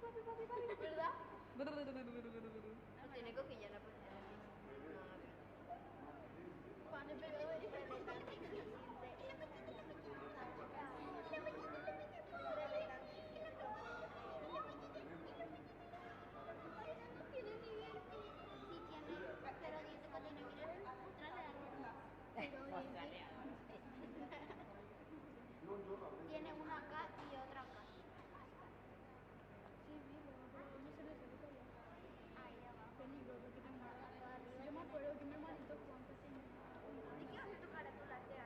¿Verdad? No tiene coquilla la pues. Cuando me veo el tan difícil no tiene ni dientes. Sí tiene, pero dice que tiene, mira, tiene una acá y otra acá. Sí, vivo, pero no se le sale todavía. Ahí abajo. Peligro, porque tengo. Yo me acuerdo que mi hermanito Juan que tenía. ¿Y qué vas a tocar a tu lateral?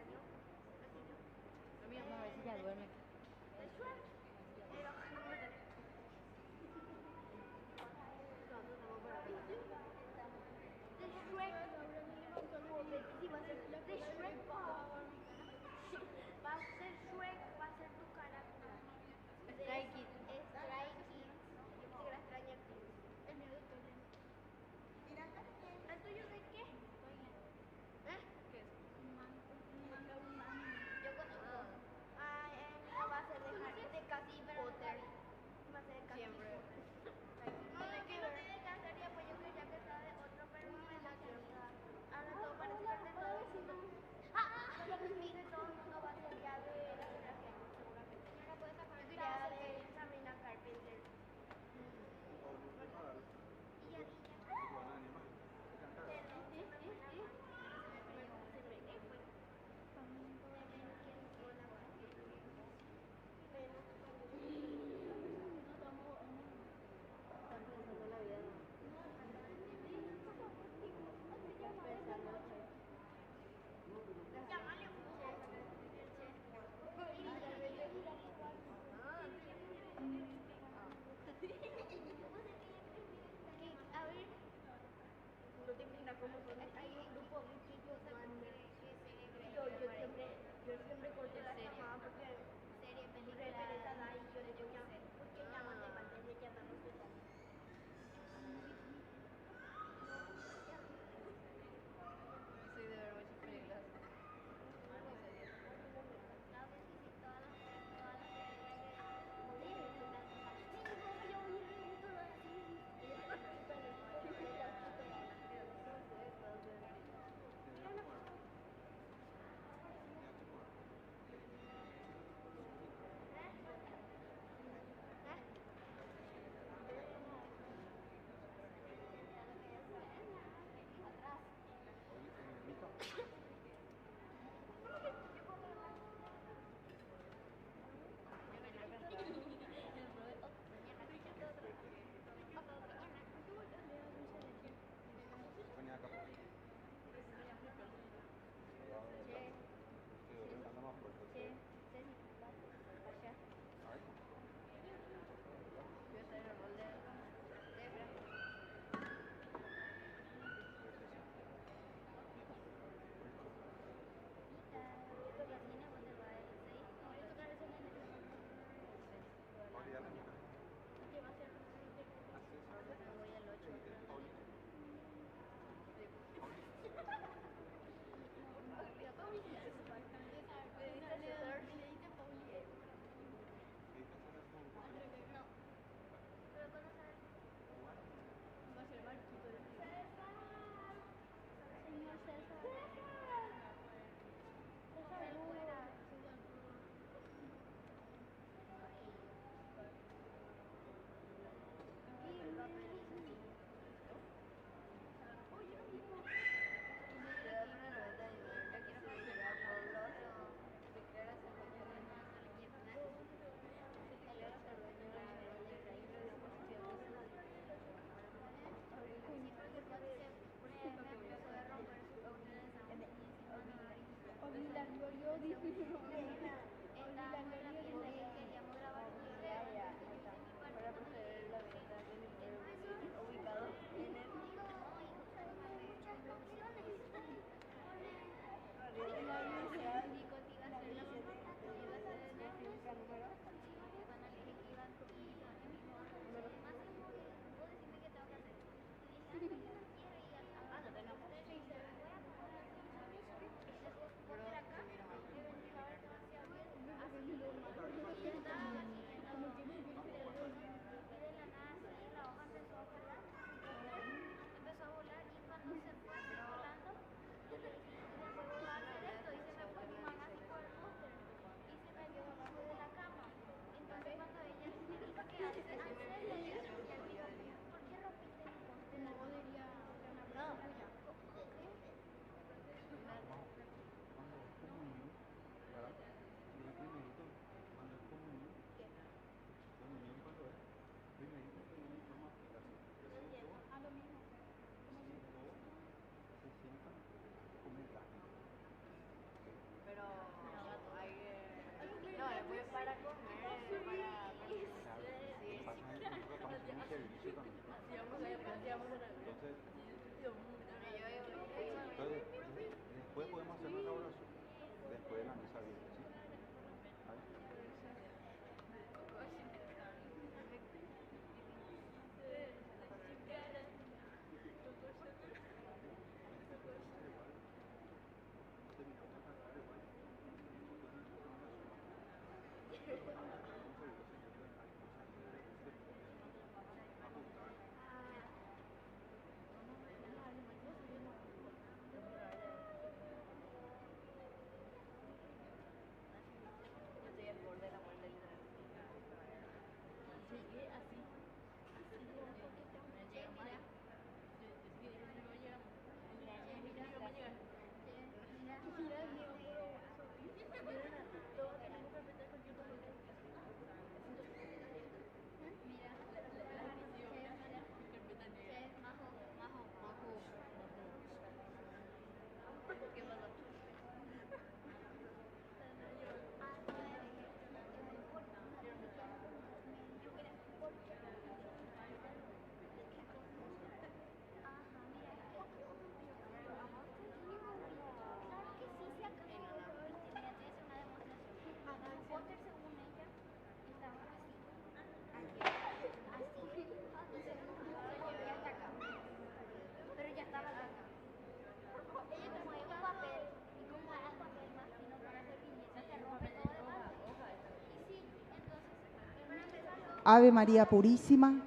Ave María Purísima.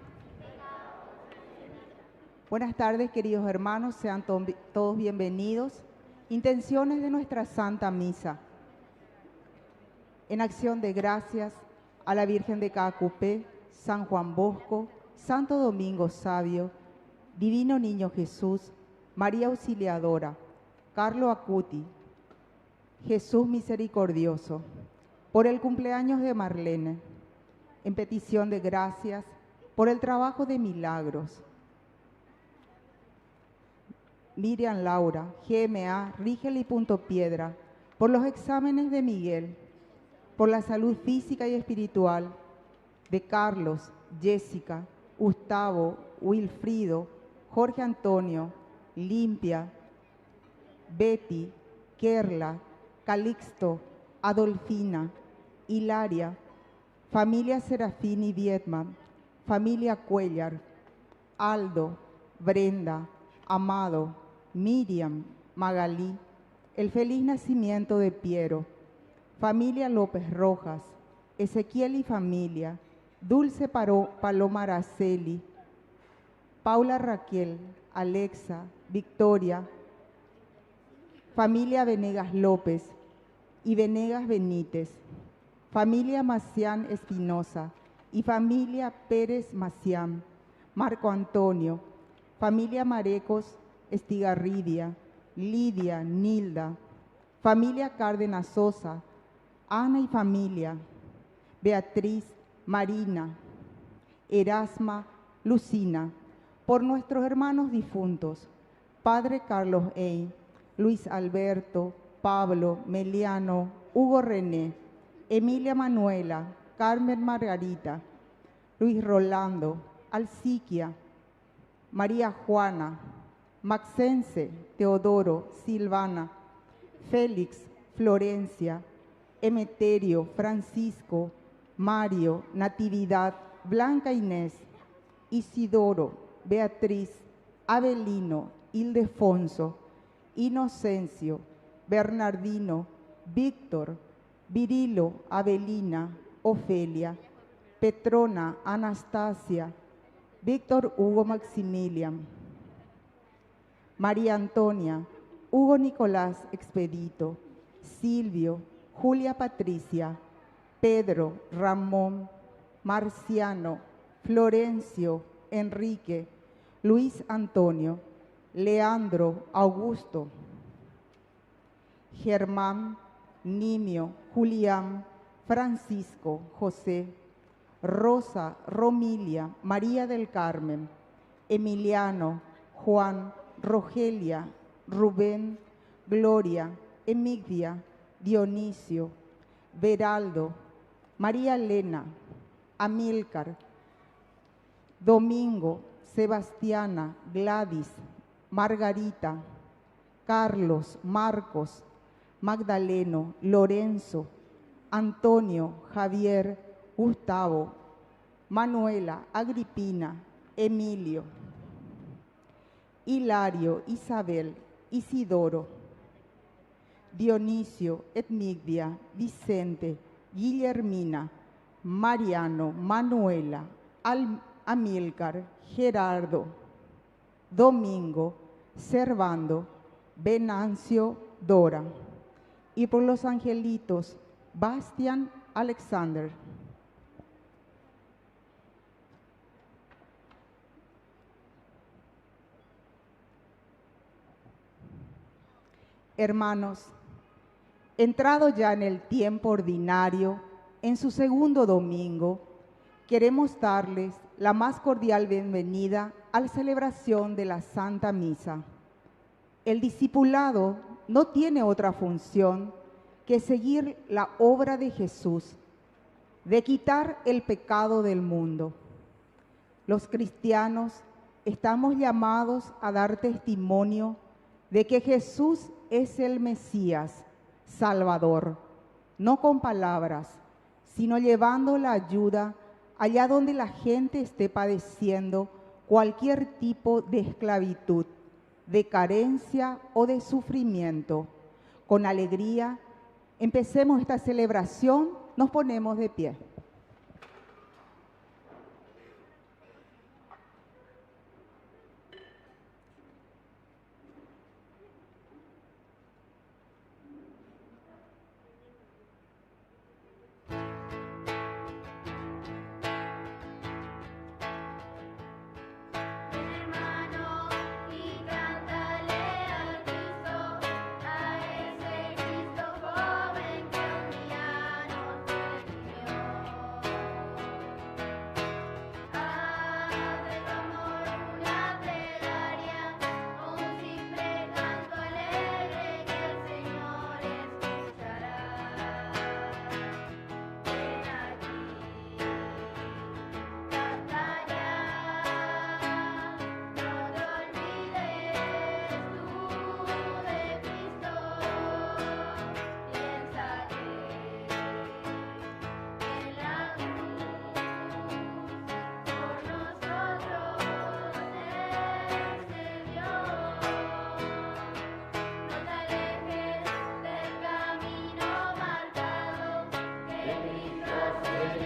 Buenas tardes, queridos hermanos, sean todos bienvenidos. Intenciones de nuestra Santa Misa. En acción de gracias a la Virgen de Caacupé, San Juan Bosco, Santo Domingo Sabio, Divino Niño Jesús, María Auxiliadora, Carlo Acuti, Jesús Misericordioso, por el cumpleaños de Marlene, en petición de gracias por el trabajo de milagros. Miriam Laura, GMA, Rigel y Punto Piedra, por los exámenes de Miguel, por la salud física y espiritual de Carlos, Jessica, Gustavo, Wilfrido, Jorge Antonio, Limpia, Betty, Kerla, Calixto, Adolfina, Hilaria, familia Serafín y Vietman, familia Cuellar, Aldo, Brenda, Amado, Miriam, Magalí, el feliz nacimiento de Piero, familia López Rojas, Ezequiel y familia, Dulce Paloma Araceli, Paula Raquel, Alexa, Victoria, familia Venegas López y Venegas Benítez, familia Macián Espinosa y familia Pérez Macián, Marco Antonio, familia Marecos Estigarribia, Lidia, Nilda, familia Cárdenas Sosa, Ana y familia, Beatriz, Marina, Erasma, Lucina, por nuestros hermanos difuntos, Padre Carlos Ey, Luis Alberto, Pablo, Meliano, Hugo René, Emilia Manuela, Carmen Margarita, Luis Rolando, Alciquia, María Juana, Maxense, Teodoro, Silvana, Félix, Florencia, Emeterio, Francisco, Mario, Natividad, Blanca Inés, Isidoro, Beatriz, Avelino, Ildefonso, Inocencio, Bernardino, Víctor, Virilo, Avelina, Ofelia, Petrona, Anastasia, Víctor Hugo Maximilian, María Antonia, Hugo Nicolás Expedito, Silvio, Julia Patricia, Pedro, Ramón, Marciano, Florencio, Enrique, Luis Antonio, Leandro, Augusto, Germán, Nimio, Julián, Francisco, José, Rosa, Romilia, María del Carmen, Emiliano, Juan, Rogelia, Rubén, Gloria, Emigdia, Dionisio, Beraldo, María Elena, Amílcar, Domingo, Sebastiana, Gladys, Margarita, Carlos, Marcos, Magdaleno, Lorenzo, Antonio, Javier, Gustavo, Manuela, Agripina, Emilio, Hilario, Isabel, Isidoro, Dionisio, Edmigdia, Vicente, Guillermina, Mariano, Manuela, Amílcar, Gerardo, Domingo, Servando, Venancio, Dora. Y por los angelitos, Bastian, Alexander. Hermanos, entrado ya en el tiempo ordinario, en su segundo domingo, queremos darles la más cordial bienvenida a la celebración de la Santa Misa. El discipulado no tiene otra función que seguir la obra de Jesús, de quitar el pecado del mundo. Los cristianos estamos llamados a dar testimonio de que Jesús es el Mesías, Salvador, no con palabras, sino llevando la ayuda allá donde la gente esté padeciendo cualquier tipo de esclavitud, de carencia o de sufrimiento. Con alegría, empecemos esta celebración, nos ponemos de pie.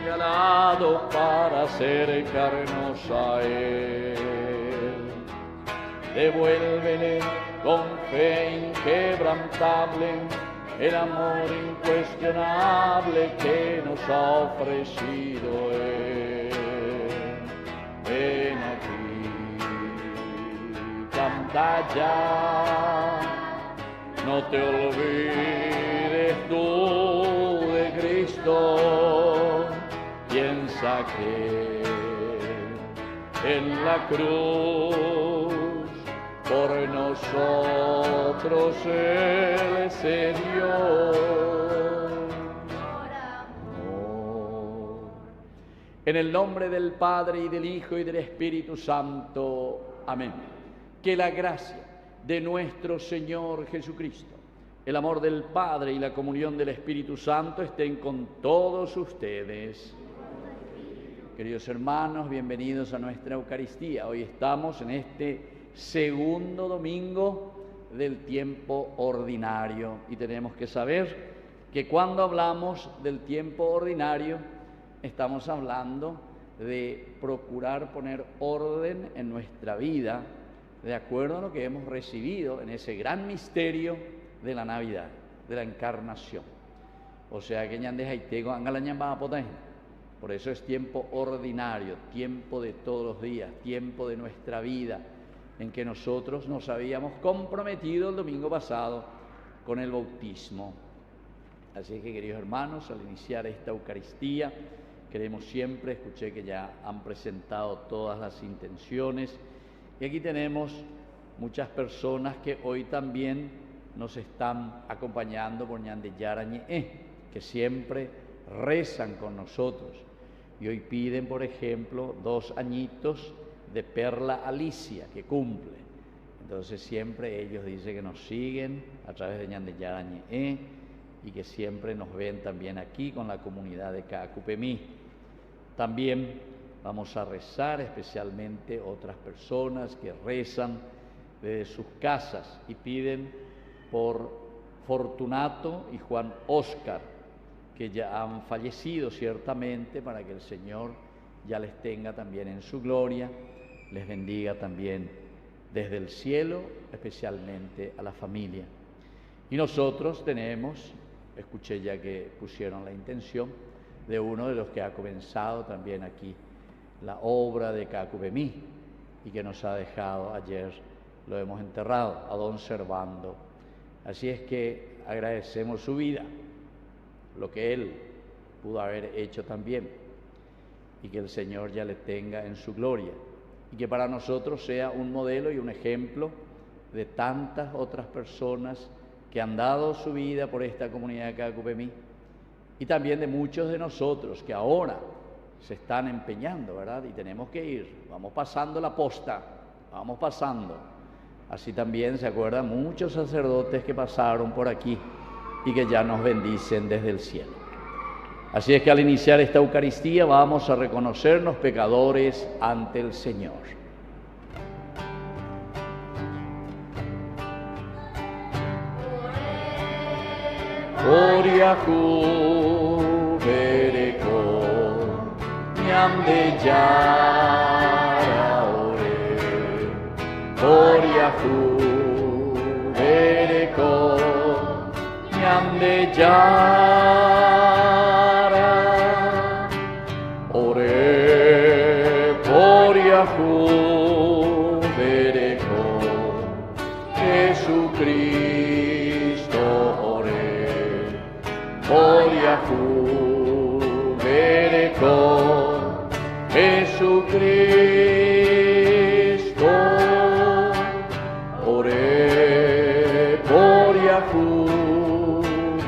señalado para acercarnos a Él. Devuélvele con fe inquebrantable el amor incuestionable que nos ha ofrecido Él. Ven aquí, canta ya, no te olvides tú de Cristo, piensa que en la cruz por nosotros Él se dio. En el nombre del Padre, y del Hijo, y del Espíritu Santo. Amén. Que la gracia de nuestro Señor Jesucristo, el amor del Padre y la comunión del Espíritu Santo estén con todos ustedes. Queridos hermanos, bienvenidos a nuestra Eucaristía. Hoy estamos en este segundo domingo del tiempo ordinario y tenemos que saber que cuando hablamos del tiempo ordinario estamos hablando de procurar poner orden en nuestra vida de acuerdo a lo que hemos recibido en ese gran misterio de la Navidad, de la Encarnación. O sea que por eso es tiempo ordinario, tiempo de todos los días, tiempo de nuestra vida, en que nosotros nos habíamos comprometido el domingo pasado con el bautismo. Así que, queridos hermanos, al iniciar esta Eucaristía, queremos siempre, escuché que ya han presentado todas las intenciones, y aquí tenemos muchas personas que hoy también nos están acompañando por Ñande Yarañe, que siempre rezan con nosotros, y hoy piden, por ejemplo, 2 añitos de Perla Alicia, que cumple. Entonces siempre ellos dicen que nos siguen a través de Ñande Yarañe y que siempre nos ven también aquí con la comunidad de Cacupemí. También vamos a rezar especialmente otras personas que rezan desde sus casas y piden por Fortunato y Juan Óscar, que ya han fallecido ciertamente, para que el Señor ya les tenga también en su gloria, les bendiga también desde el cielo, especialmente a la familia. Y nosotros tenemos, escuché ya que pusieron la intención de uno de los que ha comenzado también aquí la obra de Cacupemí y que nos ha dejado ayer, lo hemos enterrado, a don Servando. Así es que agradecemos su vida, lo que él pudo haber hecho también, y que el Señor ya le tenga en su gloria, y que para nosotros sea un modelo y un ejemplo de tantas otras personas que han dado su vida por esta comunidad de Cacupemí, y también de muchos de nosotros que ahora se están empeñando, ¿verdad? Y tenemos que ir, vamos pasando la posta, vamos pasando. Así también se acuerdan muchos sacerdotes que pasaron por aquí y que ya nos bendicen desde el cielo. Así es que al iniciar esta Eucaristía vamos a reconocernos pecadores ante el Señor. Oriaku bereko ñande yara ore, Oriaku bereko ñande yara ore, Oriaku bereko Jesucristo ore, Oriaku bereko Jesucristo ore, Oriaku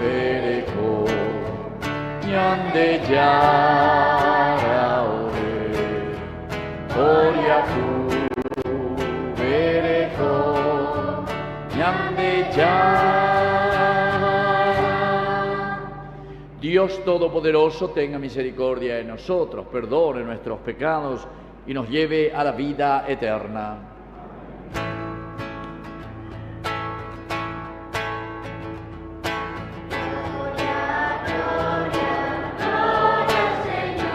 bereko ñande yara ore, Oriaku bereko ñande yara. Dios Todopoderoso tenga misericordia de nosotros, perdone nuestros pecados y nos lleve a la vida eterna. Gloria, gloria, gloria al Señor.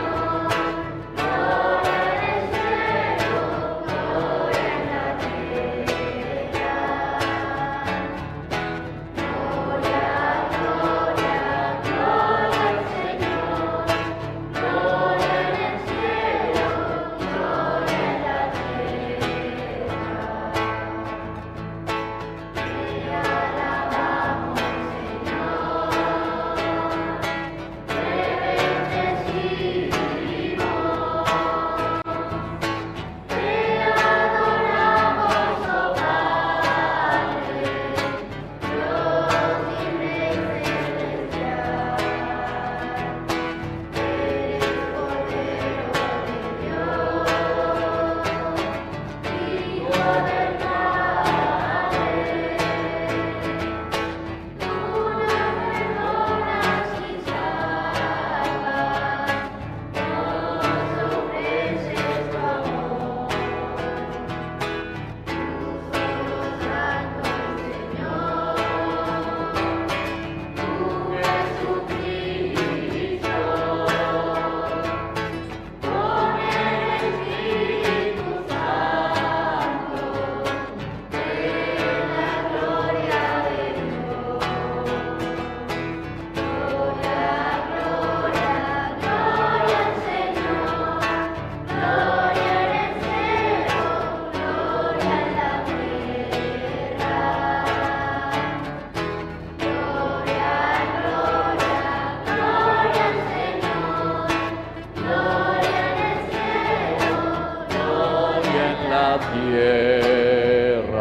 la tierra.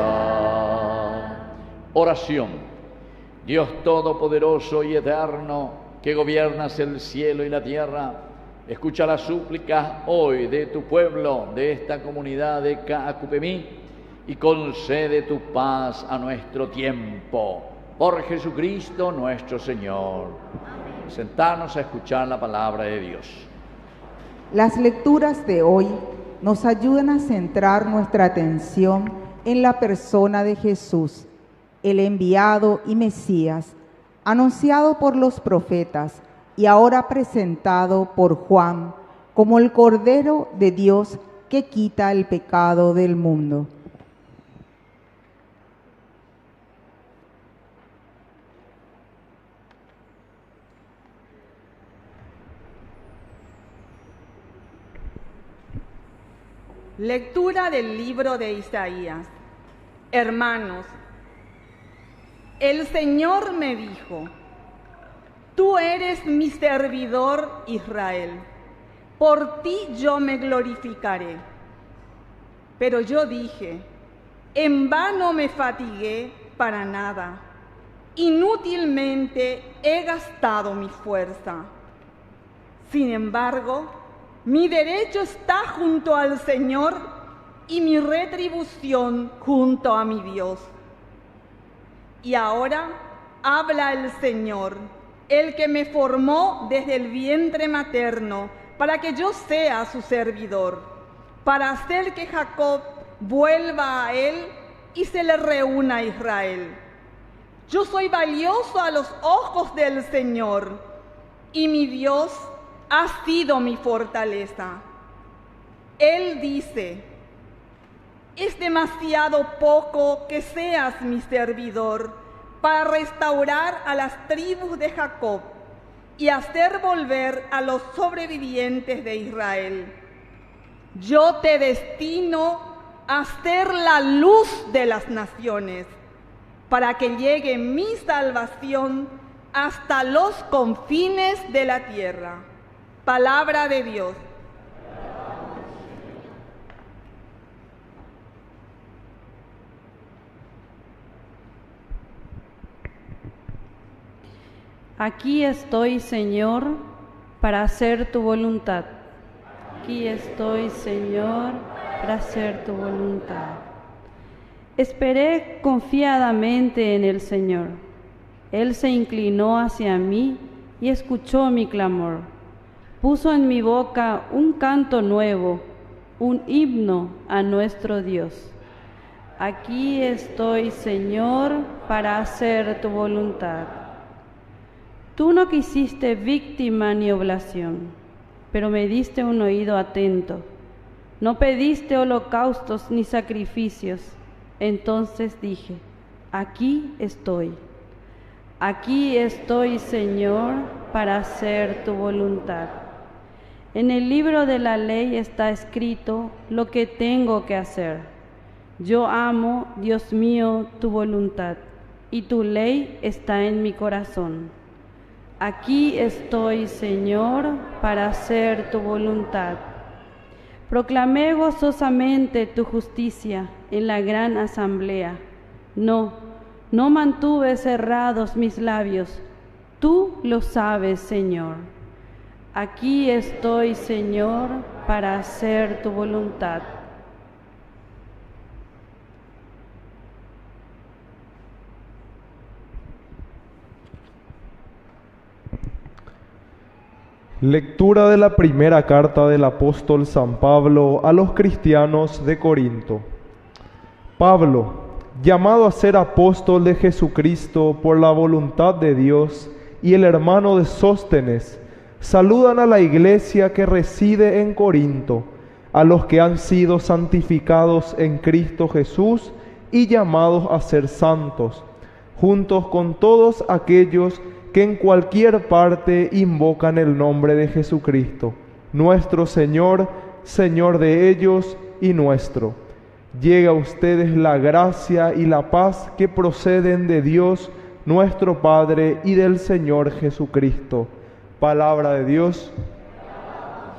Oración. Dios Todopoderoso y Eterno, que gobiernas el cielo y la tierra, escucha las súplicas hoy de tu pueblo, de esta comunidad de Caacupemí, y concede tu paz a nuestro tiempo. Por Jesucristo nuestro Señor. Sentarnos a escuchar la palabra de Dios. Las lecturas de hoy nos ayudan a centrar nuestra atención en la persona de Jesús, el enviado y Mesías, anunciado por los profetas y ahora presentado por Juan como el Cordero de Dios que quita el pecado del mundo. Lectura del libro de Isaías. Hermanos, el Señor me dijo: tú eres mi servidor Israel, por ti yo me glorificaré. Pero yo dije: en vano me fatigué para nada, inútilmente he gastado mi fuerza. Sin embargo, mi derecho está junto al Señor y mi retribución junto a mi Dios. Y ahora habla el Señor, el que me formó desde el vientre materno, para que yo sea su servidor, para hacer que Jacob vuelva a él y se le reúna a Israel. Yo soy valioso a los ojos del Señor, y mi Dios ha sido mi fortaleza. Él dice: es demasiado poco que seas mi servidor para restaurar a las tribus de Jacob y hacer volver a los sobrevivientes de Israel. Yo te destino a ser la luz de las naciones, para que llegue mi salvación hasta los confines de la tierra. Palabra de Dios. Aquí estoy, Señor, para hacer tu voluntad. Aquí estoy, Señor, para hacer tu voluntad. Esperé confiadamente en el Señor. Él se inclinó hacia mí y escuchó mi clamor. Puso en mi boca un canto nuevo, un himno a nuestro Dios. Aquí estoy, Señor, para hacer tu voluntad. Tú no quisiste víctima ni oblación, pero me diste un oído atento. No pediste holocaustos ni sacrificios. Entonces dije: aquí estoy. Aquí estoy, Señor, para hacer tu voluntad. En el libro de la ley está escrito lo que tengo que hacer. Yo amo, Dios mío, tu voluntad, y tu ley está en mi corazón. Aquí estoy, Señor, para hacer tu voluntad. Proclamé gozosamente tu justicia en la gran asamblea. No mantuve cerrados mis labios. Tú lo sabes, Señor. Aquí estoy, Señor, para hacer tu voluntad. Lectura de la primera carta del apóstol San Pablo a los cristianos de Corinto. Pablo, llamado a ser apóstol de Jesucristo por la voluntad de Dios, y el hermano de Sóstenes, saludan a la iglesia que reside en Corinto, a los que han sido santificados en Cristo Jesús y llamados a ser santos, juntos con todos aquellos que en cualquier parte invocan el nombre de Jesucristo, nuestro Señor, Señor de ellos y nuestro. Llegue a ustedes la gracia y la paz que proceden de Dios, nuestro Padre, y del Señor Jesucristo. Palabra de Dios. Palabra.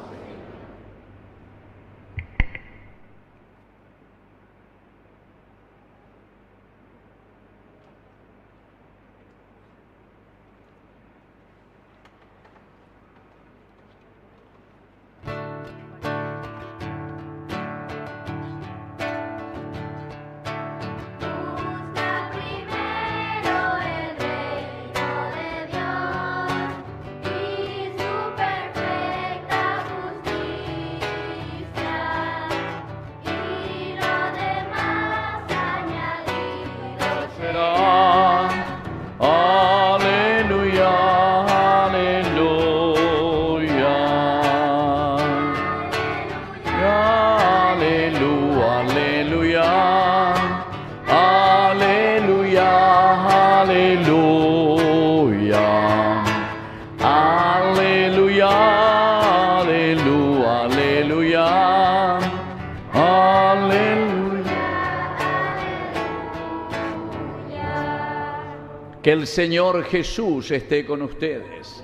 Que el Señor Jesús esté con ustedes.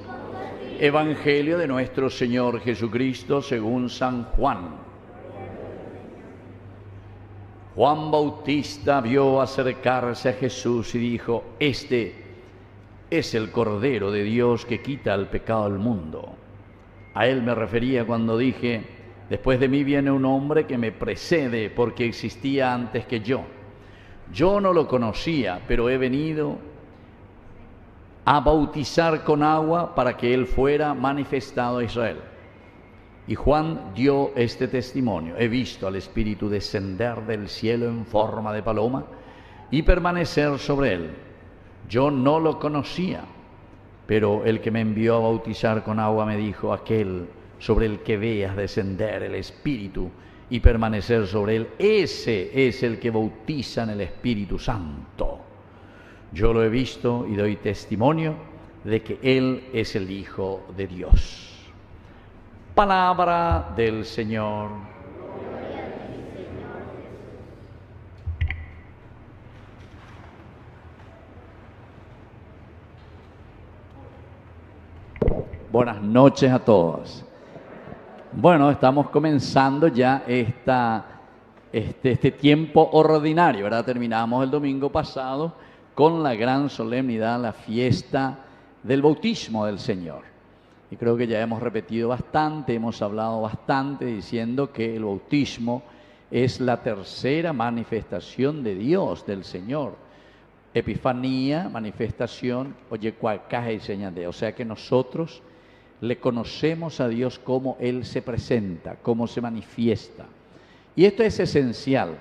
Evangelio de nuestro Señor Jesucristo según San Juan. Juan Bautista vio acercarse a Jesús y dijo: Este es el Cordero de Dios que quita el pecado del mundo. A él me refería cuando dije: después de mí viene un hombre que me precede porque existía antes que yo. Yo no lo conocía, pero he venido a bautizar con agua para que él fuera manifestado a Israel. Y Juan dio este testimonio: he visto al Espíritu descender del cielo en forma de paloma y permanecer sobre él. Yo no lo conocía, pero el que me envió a bautizar con agua me dijo: aquel sobre el que veas descender el Espíritu y permanecer sobre él, ese es el que bautiza en el Espíritu Santo. Yo lo he visto y doy testimonio de que él es el Hijo de Dios. Palabra del Señor. Buenas noches a todos. Bueno, estamos comenzando ya este tiempo ordinario, ¿verdad? Terminamos el domingo pasado con la gran solemnidad, la fiesta del bautismo del Señor. Y creo que ya hemos repetido bastante, hemos hablado bastante diciendo que el bautismo es la tercera manifestación de Dios, del Señor. Epifanía, manifestación, oye, cuacaje y señal de. O sea que nosotros le conocemos a Dios cómo Él se presenta, cómo se manifiesta. Y esto es esencial,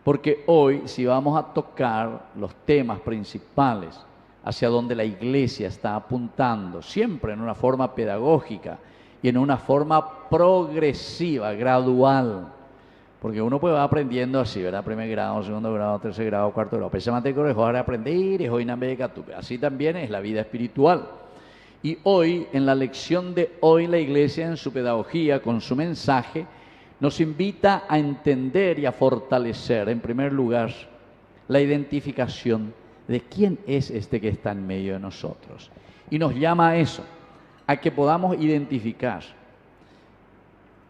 porque hoy si vamos a tocar los temas principales hacia donde la Iglesia está apuntando, siempre en una forma pedagógica y en una forma progresiva, gradual, porque uno puede va aprendiendo así, ¿verdad? Primer grado, segundo grado, tercer grado, cuarto grado. Precisamente que dejar de aprender es hoy así también es la vida espiritual. Y hoy, en la lección de hoy, la Iglesia en su pedagogía, con su mensaje, nos invita a entender y a fortalecer, en primer lugar, la identificación de quién es este que está en medio de nosotros. Y nos llama a eso, a que podamos identificar.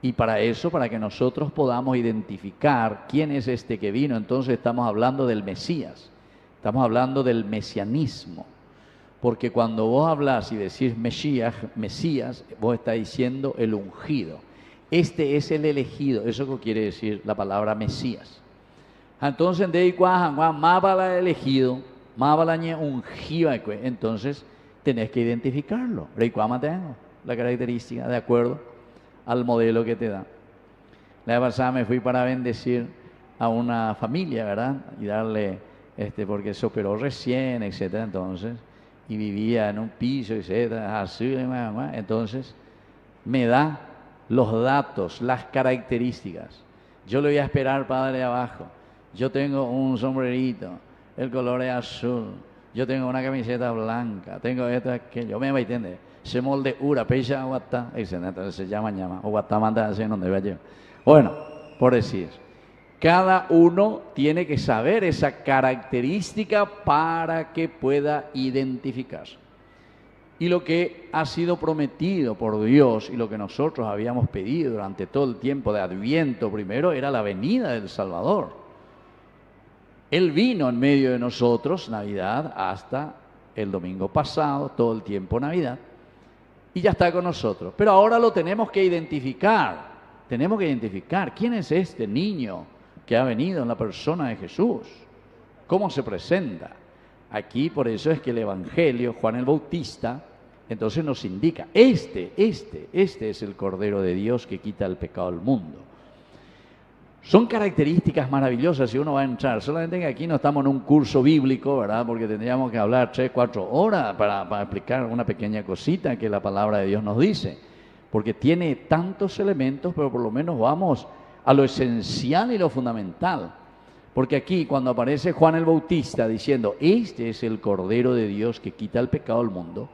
Y para eso, para que nosotros podamos identificar quién es este que vino, entonces estamos hablando del Mesías, estamos hablando del mesianismo. Porque cuando vos hablas y decís Mesías, vos estás diciendo el ungido. Este es el elegido, eso que quiere decir la palabra Mesías. Entonces, más para el elegido, más para el ungido, entonces tenés que identificarlo. Tengo la característica de acuerdo al modelo que te da. La vez pasada me fui para bendecir a una familia, ¿verdad? Y darle, porque se operó recién, etcétera, entonces, y vivía en un piso, etcétera, así, entonces me da los datos, las características. Yo le voy a esperar, padre, abajo. Yo tengo un sombrerito, el color es azul, yo tengo una camiseta blanca, tengo esto, aquello, me va a entender. Se molde ura, pecha, aguatá, entonces se llama, o guatá manda así en donde vaya. Bueno, por decir, cada uno tiene que saber esa característica para que pueda identificar. Y lo que ha sido prometido por Dios y lo que nosotros habíamos pedido durante todo el tiempo de Adviento primero era la venida del Salvador. Él vino en medio de nosotros, Navidad, hasta el domingo pasado, todo el tiempo Navidad, y ya está con nosotros. Pero ahora lo tenemos que identificar. Tenemos que identificar quién es este niño que ha venido en la persona de Jesús, cómo se presenta. Aquí por eso es que el Evangelio, Juan el Bautista, entonces nos indica, este es el Cordero de Dios que quita el pecado del mundo. Son características maravillosas si uno va a entrar. Solamente que aquí no estamos en un curso bíblico, ¿verdad? Porque tendríamos que hablar 3, 4 horas para explicar una pequeña cosita que la palabra de Dios nos dice. Porque tiene tantos elementos, pero por lo menos vamos a lo esencial y lo fundamental. Porque aquí cuando aparece Juan el Bautista diciendo, este es el Cordero de Dios que quita el pecado del mundo,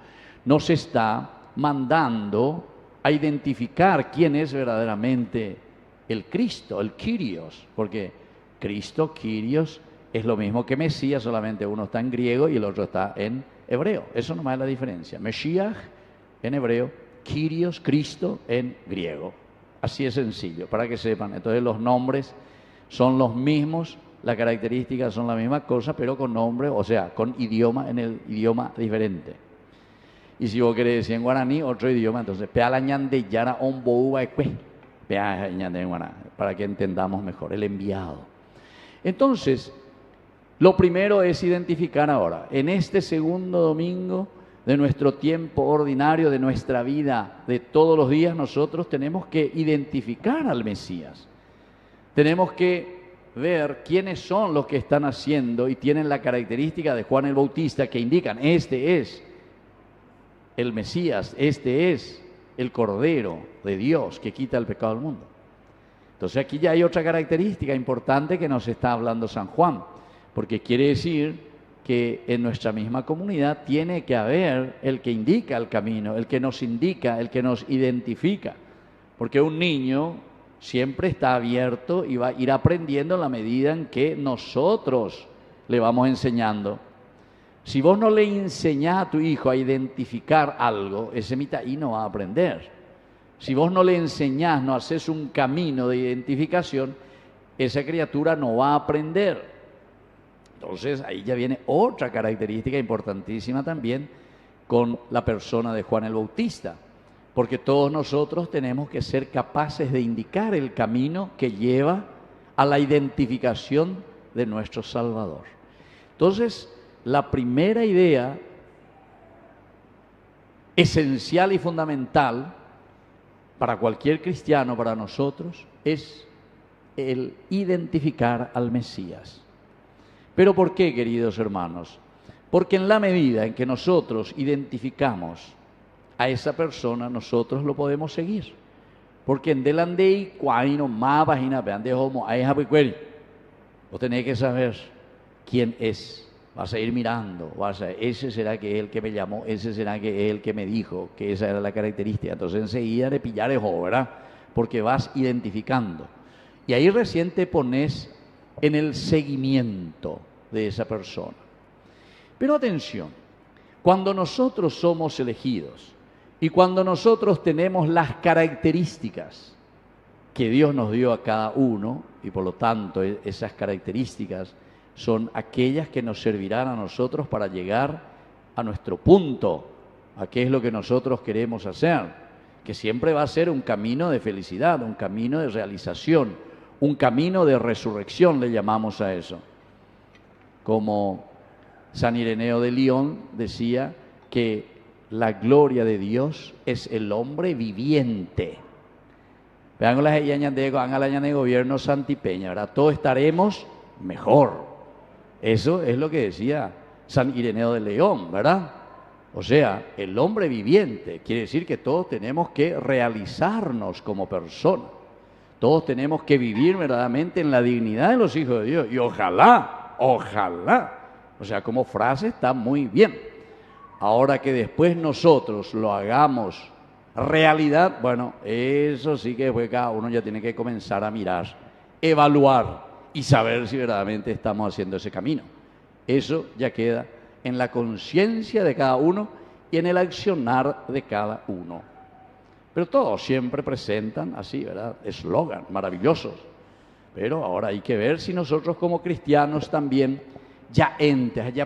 nos está mandando a identificar quién es verdaderamente el Cristo, el Kyrios, porque Cristo, Kyrios, es lo mismo que Mesías, solamente uno está en griego y el otro está en hebreo. Eso nomás es la diferencia. Mesías en hebreo, Kyrios, Cristo en griego. Así es sencillo, para que sepan. Entonces los nombres son los mismos, las características son la misma cosa, pero con nombre, o sea, con idioma, en el idioma diferente. Y si vos querés decir en guaraní, otro idioma, entonces, para que entendamos mejor, el enviado. Entonces, lo primero es identificar ahora, en este segundo domingo de nuestro tiempo ordinario, de nuestra vida de todos los días, nosotros tenemos que identificar al Mesías. Tenemos que ver quiénes son los que están haciendo y tienen la característica de Juan el Bautista que indican, este es el Mesías, este es el Cordero de Dios que quita el pecado del mundo. Entonces aquí ya hay otra característica importante que nos está hablando San Juan, porque quiere decir que en nuestra misma comunidad tiene que haber el que indica el camino, el que nos indica, el que nos identifica, porque un niño siempre está abierto y va a ir aprendiendo en la medida en que nosotros le vamos enseñando. Si vos no le enseñás a tu hijo a identificar algo, ese mitaí no va a aprender. Si vos no le enseñás, no haces un camino de identificación, esa criatura no va a aprender. Entonces ahí ya viene otra característica importantísima también con la persona de Juan el Bautista, porque todos nosotros tenemos que ser capaces de indicar el camino que lleva a la identificación de nuestro Salvador. Entonces, la primera idea esencial y fundamental para cualquier cristiano, para nosotros, es el identificar al Mesías. ¿Pero por qué, queridos hermanos? Porque en la medida en que nosotros identificamos a esa persona, nosotros lo podemos seguir. Porque en delante cuando más página de homo hay vos tenés que saber quién es. Vas a ir mirando, ese será que es el que me llamó, ese será que es el que me dijo, que esa era la característica. Entonces enseguida de pillar el ojo, ¿verdad? Porque vas identificando. Y ahí recién te pones en el seguimiento de esa persona. Pero atención, cuando nosotros somos elegidos y cuando nosotros tenemos las características que Dios nos dio a cada uno, y por lo tanto esas características son aquellas que nos servirán a nosotros para llegar a nuestro punto, a qué es lo que nosotros queremos hacer, que siempre va a ser un camino de felicidad, un camino de realización, un camino de resurrección, le llamamos a eso. Como San Ireneo de León decía que la gloria de Dios es el hombre viviente. Vean la gobierno santipeña, ¿verdad? Todos estaremos mejor. Eso es lo que decía San Ireneo de León, ¿verdad? O sea, el hombre viviente quiere decir que todos tenemos que realizarnos como personas. Todos tenemos que vivir verdaderamente en la dignidad de los hijos de Dios. Y ojalá, o sea, como frase está muy bien. Ahora que después nosotros lo hagamos realidad, bueno, eso sí que después cada uno ya tiene que comenzar a mirar, evaluar y saber si verdaderamente estamos haciendo ese camino. Eso ya queda en la conciencia de cada uno y en el accionar de cada uno. Pero todos siempre presentan así, ¿verdad? Eslogan maravillosos. Pero ahora hay que ver si nosotros como cristianos también ya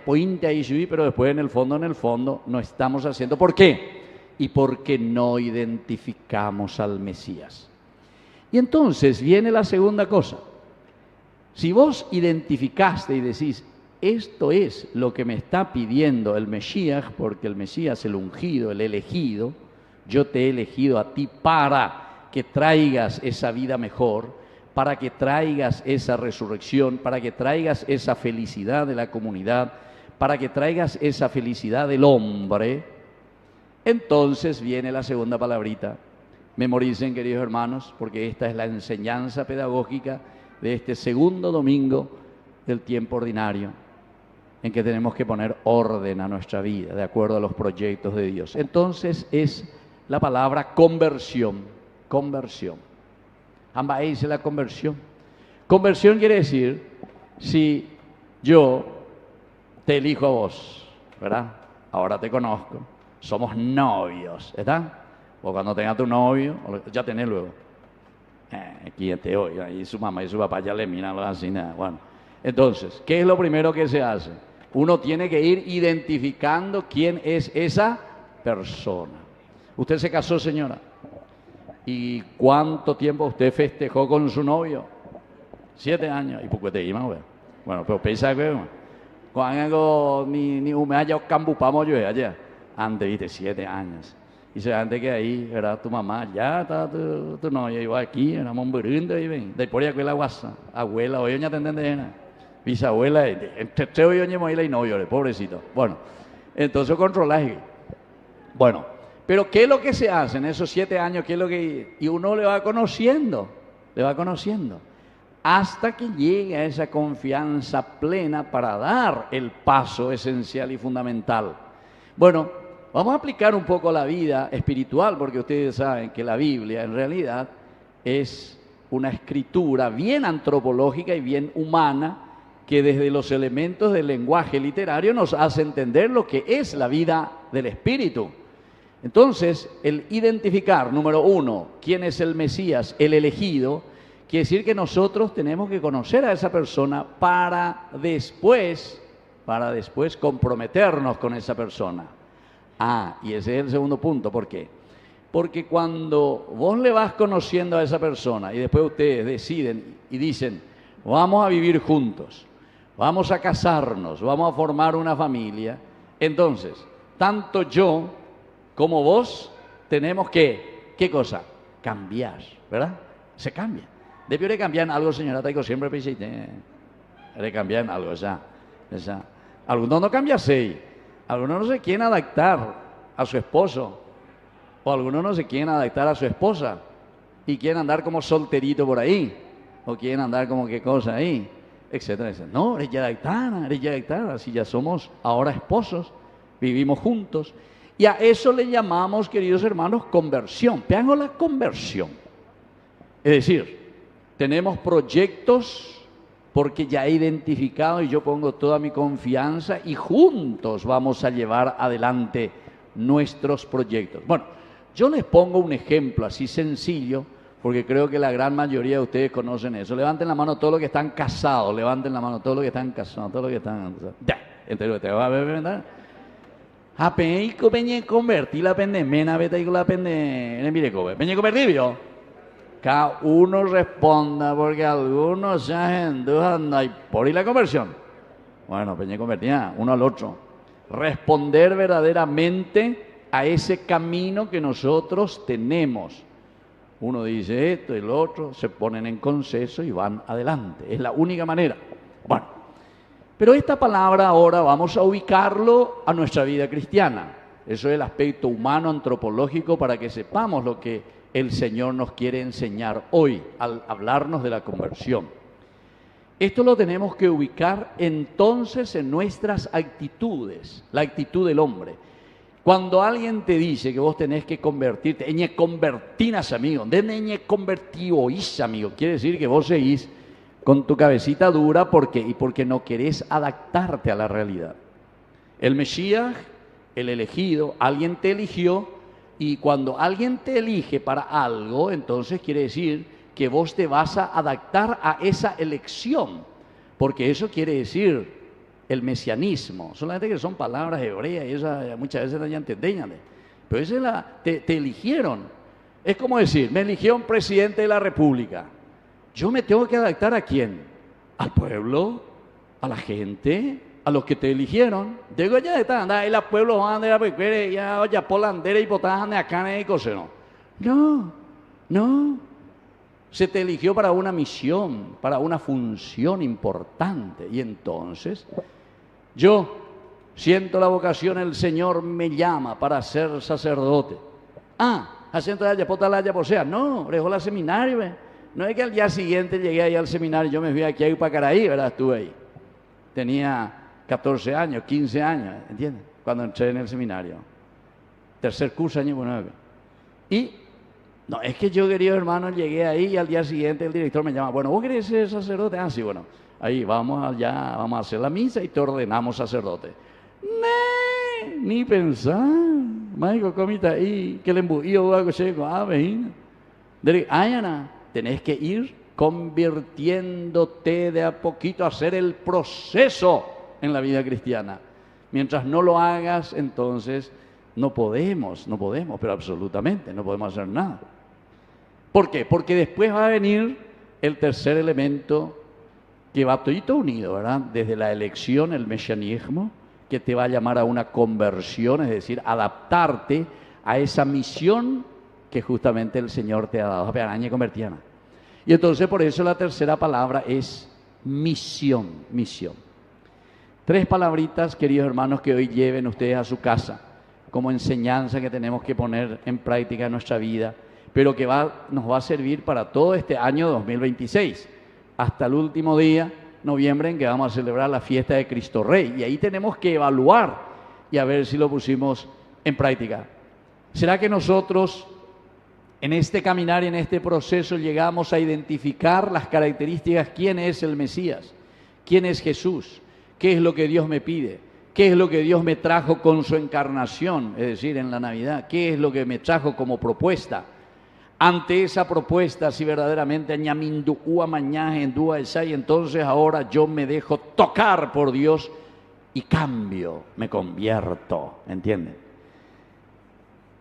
pointe ahí subí, pero después en el fondo no estamos haciendo. ¿Por qué? Y porque no identificamos al Mesías. Y entonces viene la segunda cosa. Si vos identificaste y decís, esto es lo que me está pidiendo el Mesías, porque el Mesías, el ungido, el elegido, yo te he elegido a ti para que traigas esa vida mejor, para que traigas esa resurrección, para que traigas esa felicidad de la comunidad, para que traigas esa felicidad del hombre. Entonces viene la segunda palabrita. Memoricen, queridos hermanos, porque esta es la enseñanza pedagógica de este segundo domingo del tiempo ordinario, en que tenemos que poner orden a nuestra vida, de acuerdo a los proyectos de Dios. Entonces es la palabra conversión, conversión. Ambas dice la conversión. Conversión quiere decir, si yo te elijo a vos, ¿verdad? ahora te conozco, somos novios, ¿está? O cuando tengas tu novio, ya tenés luego. Aquí te hoy, ahí su mamá y su papá ya le miran así, nada. Bueno, entonces, ¿qué es lo primero que se hace? Uno tiene que ir identificando quién es esa persona. ¿Usted se casó, señora? ¿Y cuánto tiempo usted festejó con su novio? 7 años. ¿Y por qué te iba, güey? Bueno, pero piensa que cuando ni un mes ya campupamos yo allá. Antes, viste, 7 años. Y se antes que ahí era tu mamá, ya está tu novia, yo aquí, éramos un brindo y ven. Después ya que la guasa, abuela, hoy ya te entendés, bisabuela, entre 3 hoy ya y no llore, pobrecito. Bueno, entonces controlaje. Bueno, pero ¿qué es lo que se hace en esos 7 años? ¿Qué es lo que...? Y uno le va conociendo, hasta que llegue a esa confianza plena para dar el paso esencial y fundamental. Bueno, vamos a aplicar un poco la vida espiritual, porque ustedes saben que la Biblia en realidad es una escritura bien antropológica y bien humana, que desde los elementos del lenguaje literario nos hace entender lo que es la vida del Espíritu. Entonces, el identificar, número 1, quién es el Mesías, el elegido, quiere decir que nosotros tenemos que conocer a esa persona para después comprometernos con esa persona. Y ese es el segundo punto. ¿Por qué? Porque cuando vos le vas conociendo a esa persona y después ustedes deciden y dicen, vamos a vivir juntos, vamos a casarnos, vamos a formar una familia, entonces, tanto yo como vos tenemos que, ¿qué cosa? Cambiar, ¿verdad? Se cambia. Debe cambiar algo, señora Taiko, siempre pensé, debe cambiar algo, ya. Algunos no cambian así. Algunos no se quieren adaptar a su esposo, o algunos no se quieren adaptar a su esposa y quieren andar como solterito por ahí, o quieren andar como qué cosa ahí, etcétera, etcétera. No, eres ya adaptada, así ya somos ahora esposos, vivimos juntos, y a eso le llamamos, queridos hermanos, conversión. Vean la conversión. Es decir, tenemos proyectos porque ya he identificado y yo pongo toda mi confianza y juntos vamos a llevar adelante nuestros proyectos. Bueno, yo les pongo un ejemplo así sencillo, porque creo que la gran mayoría de ustedes conocen eso. Levanten la mano todos los que están casados, levanten la mano todos los que están casados, todos los que están... Entonces te va a ver, ¿verdad? Apeico peñe convertir la pendemena, vete con la pendemena, mire cómo, peñe convertir yo. Cada uno responda, porque algunos se agendujan por ir la conversión. Bueno, peña convertida, uno al otro. Responder verdaderamente a ese camino que nosotros tenemos. Uno dice esto y el otro, se ponen en consenso y van adelante. Es la única manera. Bueno, pero esta palabra ahora vamos a ubicarlo a nuestra vida cristiana. Eso es el aspecto humano, antropológico, para que sepamos lo que el Señor nos quiere enseñar hoy al hablarnos de la conversión. Esto lo tenemos que ubicar entonces en nuestras actitudes, la actitud del hombre. Cuando alguien te dice que vos tenés que convertirte, eñe convertinas, amigo, eñe convertióis, amigo, quiere decir que vos seguís con tu cabecita dura porque no querés adaptarte a la realidad. El Mesías, el elegido, alguien te eligió. Y cuando alguien te elige para algo, entonces quiere decir que vos te vas a adaptar a esa elección, porque eso quiere decir el mesianismo. Solamente que son palabras hebreas y esas muchas veces no ya entendían. Pero esa es te eligieron. Es como decir, me eligió un presidente de la República. Yo me tengo que adaptar ¿a quién? Al pueblo, a la gente, a los que te eligieron. Digo, ya está, anda, ahí la pueblo van a ver, ya polandera y botajan de acá y cosas. No. Se te eligió para una misión, para una función importante. Y entonces, yo siento la vocación, el Señor me llama para ser sacerdote. Haciendo la yapota la yaposea. No, dejó la seminario, ¿ve? No es que al día siguiente llegué ahí al seminario, yo me fui aquí a Ipacaraí, ¿verdad? Estuve ahí. Tenía 14 años, 15 años, ¿entiendes? Cuando entré en el seminario. Tercer curso, año 9. Y, no, es que yo, querido hermano, llegué ahí y al día siguiente el director me llama, bueno, ¿vos querés ser sacerdote? Sí, bueno, ahí vamos a hacer la misa y te ordenamos sacerdote. ni pensar. Maico comita ahí, que le embuío algo checo, veína. Tenés que ir convirtiéndote de a poquito a hacer el proceso en la vida cristiana. Mientras no lo hagas, entonces no podemos, pero absolutamente no podemos hacer nada. ¿Por qué? Porque después va a venir el tercer elemento que va todo unido, ¿verdad? Desde la elección, el mesianismo, que te va a llamar a una conversión, es decir, adaptarte a esa misión que justamente el Señor te ha dado. Y entonces por eso la tercera palabra es misión, misión. 3 palabritas, queridos hermanos, que hoy lleven ustedes a su casa como enseñanza que tenemos que poner en práctica en nuestra vida, pero que nos va a servir para todo este año 2026, hasta el último día, noviembre, en que vamos a celebrar la fiesta de Cristo Rey. Y ahí tenemos que evaluar y a ver si lo pusimos en práctica. ¿Será que nosotros en este caminar y en este proceso llegamos a identificar las características? ¿Quién es el Mesías? ¿Quién es Jesús? ¿Qué es lo que Dios me pide? ¿Qué es lo que Dios me trajo con su encarnación? Es decir, en la Navidad. ¿Qué es lo que me trajo como propuesta? Ante esa propuesta, si verdaderamente añamindúa mañana en dúa y entonces ahora yo me dejo tocar por Dios y cambio, me convierto, ¿entienden?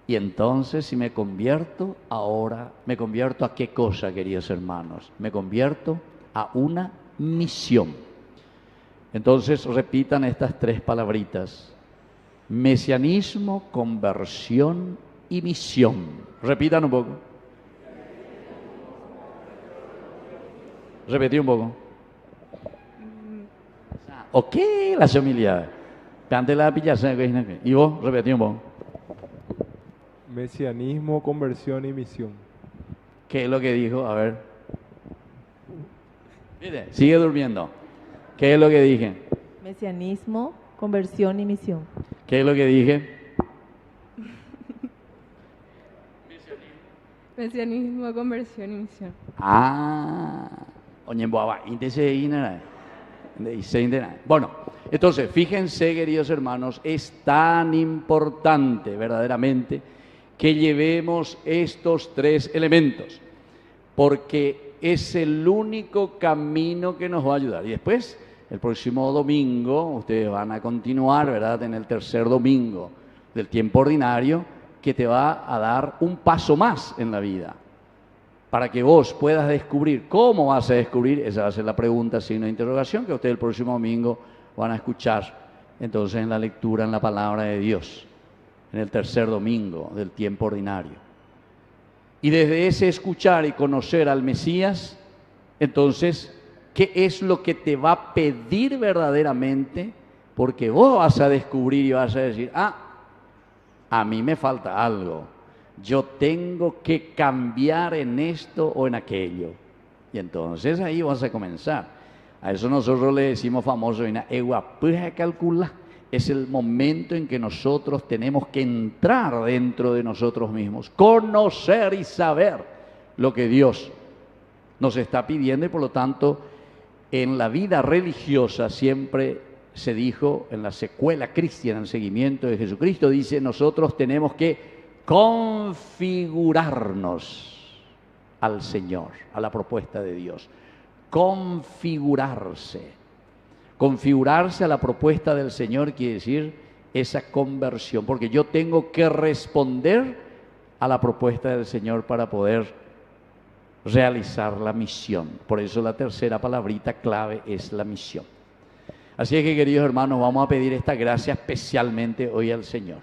Y entonces si me convierto, ahora me convierto a qué cosa, queridos hermanos, me convierto a una misión. Entonces repitan estas 3 palabritas: mesianismo, conversión y misión. Repitan un poco. Repetí un poco. Ok, la humildad. Cante la pillaza. Y vos, repetí un poco. Mesianismo, conversión y misión. ¿Qué es lo que dijo? A ver. Mire, sigue durmiendo. ¿Qué es lo que dije? Mesianismo, conversión y misión. ¿Qué es lo que dije? Mesianismo, conversión y misión. Bueno, entonces, fíjense, queridos hermanos, es tan importante verdaderamente que llevemos estos 3 elementos, porque es el único camino que nos va a ayudar. Y después, el próximo domingo, ustedes van a continuar, ¿verdad?, en el tercer domingo del tiempo ordinario, que te va a dar un paso más en la vida, para que vos puedas descubrir. ¿Cómo vas a descubrir? Esa va a ser la pregunta, signo de interrogación, que ustedes el próximo domingo van a escuchar, entonces, en la lectura, en la palabra de Dios, en el tercer domingo del tiempo ordinario. Y desde ese escuchar y conocer al Mesías, entonces, ¿qué es lo que te va a pedir verdaderamente? Porque vos vas a descubrir y vas a decir, a mí me falta algo. Yo tengo que cambiar en esto o en aquello. Y entonces ahí vas a comenzar. A eso nosotros le decimos famoso, calcula. Es el momento en que nosotros tenemos que entrar dentro de nosotros mismos, conocer y saber lo que Dios nos está pidiendo. Y por lo tanto, en la vida religiosa siempre se dijo, en la secuela cristiana, en seguimiento de Jesucristo, dice, nosotros tenemos que configurarnos al Señor, a la propuesta de Dios. Configurarse a la propuesta del Señor quiere decir esa conversión, porque yo tengo que responder a la propuesta del Señor para poder realizar la misión. Por eso la tercera palabrita clave es la misión. Así es que, queridos hermanos, vamos a pedir esta gracia especialmente hoy al Señor,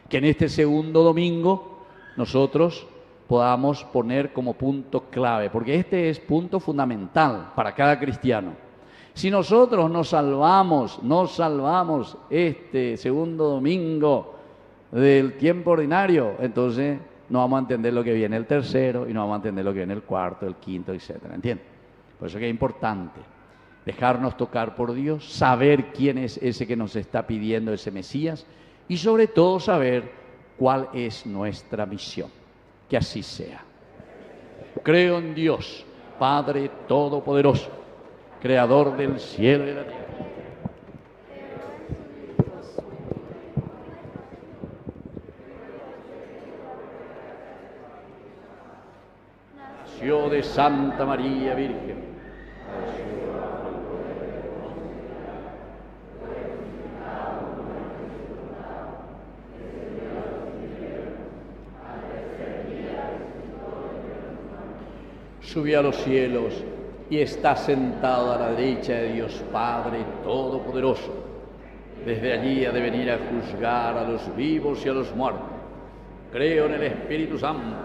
que en este segundo domingo nosotros podamos poner como punto clave, porque este es punto fundamental para cada cristiano. Si nosotros nos salvamos este segundo domingo del tiempo ordinario, entonces no vamos a entender lo que viene el tercero y no vamos a entender lo que viene el cuarto, el quinto, etcétera. ¿Entienden? Por eso que es importante dejarnos tocar por Dios, saber quién es ese que nos está pidiendo ese Mesías y sobre todo saber cuál es nuestra misión. Que así sea. Creo en Dios, Padre Todopoderoso, Creador del cielo y de la tierra. Santa María Virgen. Subió a los cielos y está sentado a la derecha de Dios Padre Todopoderoso. Desde allí ha de venir a juzgar a los vivos y a los muertos. Creo en el Espíritu Santo,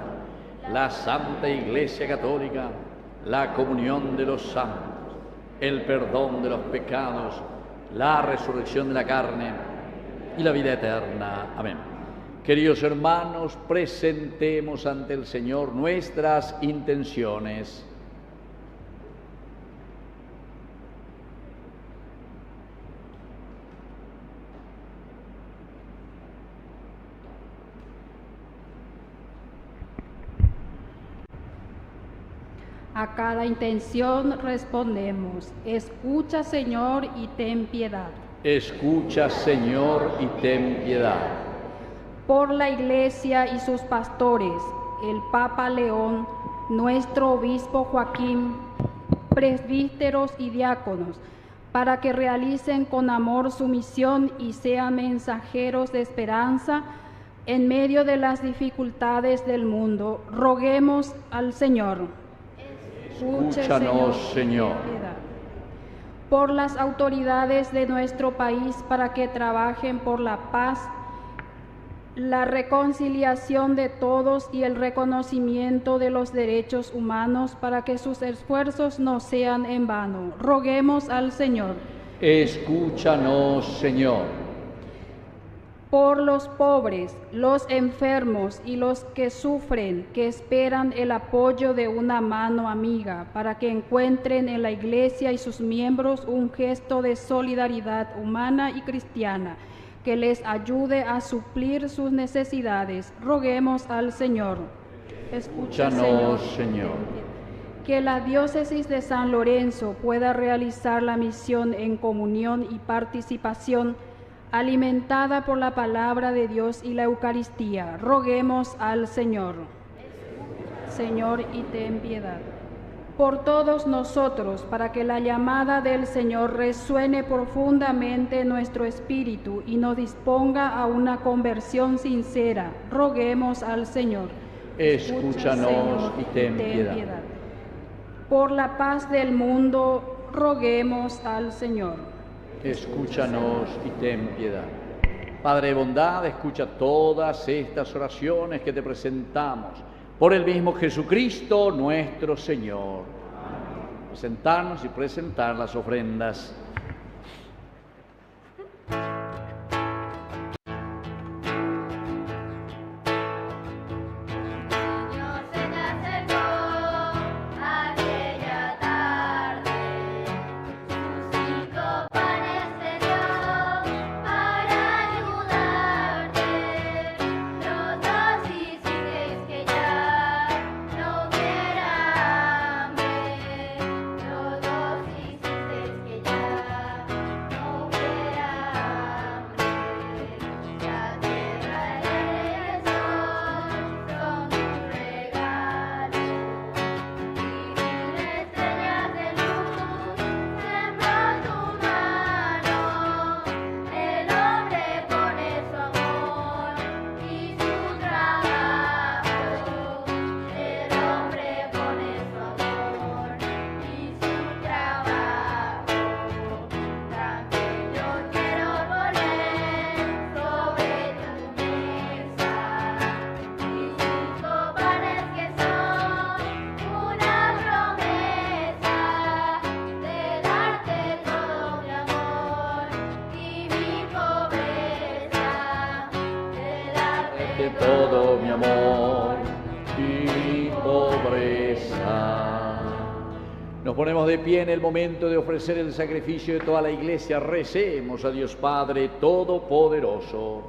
la Santa Iglesia Católica, la comunión de los santos, el perdón de los pecados, la resurrección de la carne y la vida eterna. Amén. Queridos hermanos, presentemos ante el Señor nuestras intenciones. A cada intención respondemos: escucha, Señor, y ten piedad. Escucha, Señor, y ten piedad. Por la Iglesia y sus pastores, el Papa León, nuestro Obispo Joaquín, presbíteros y diáconos, para que realicen con amor su misión y sean mensajeros de esperanza en medio de las dificultades del mundo. Roguemos al Señor. Escúchanos, Señor. Por las autoridades de nuestro país, para que trabajen por la paz, la reconciliación de todos y el reconocimiento de los derechos humanos, para que sus esfuerzos no sean en vano. Roguemos al Señor. Escúchanos, Señor. Por los pobres, los enfermos y los que sufren, que esperan el apoyo de una mano amiga, para que encuentren en la Iglesia y sus miembros un gesto de solidaridad humana y cristiana, que les ayude a suplir sus necesidades. Roguemos al Señor. Escúchanos, Señor. Que la diócesis de San Lorenzo pueda realizar la misión en comunión y participación, alimentada por la palabra de Dios y la Eucaristía. Roguemos al Señor. Señor, y ten piedad. Por todos nosotros, para que la llamada del Señor resuene profundamente en nuestro espíritu y nos disponga a una conversión sincera, roguemos al Señor. Escúchanos, Señor, y ten piedad. Por la paz del mundo, roguemos al Señor. Escúchanos y ten piedad. Padre de bondad, escucha todas estas oraciones que te presentamos por el mismo Jesucristo nuestro Señor. Sentarnos y presentar las ofrendas. Todo mi amor y pobreza. Nos ponemos de pie en el momento de ofrecer el sacrificio de toda la Iglesia. Recemos a Dios Padre Todopoderoso.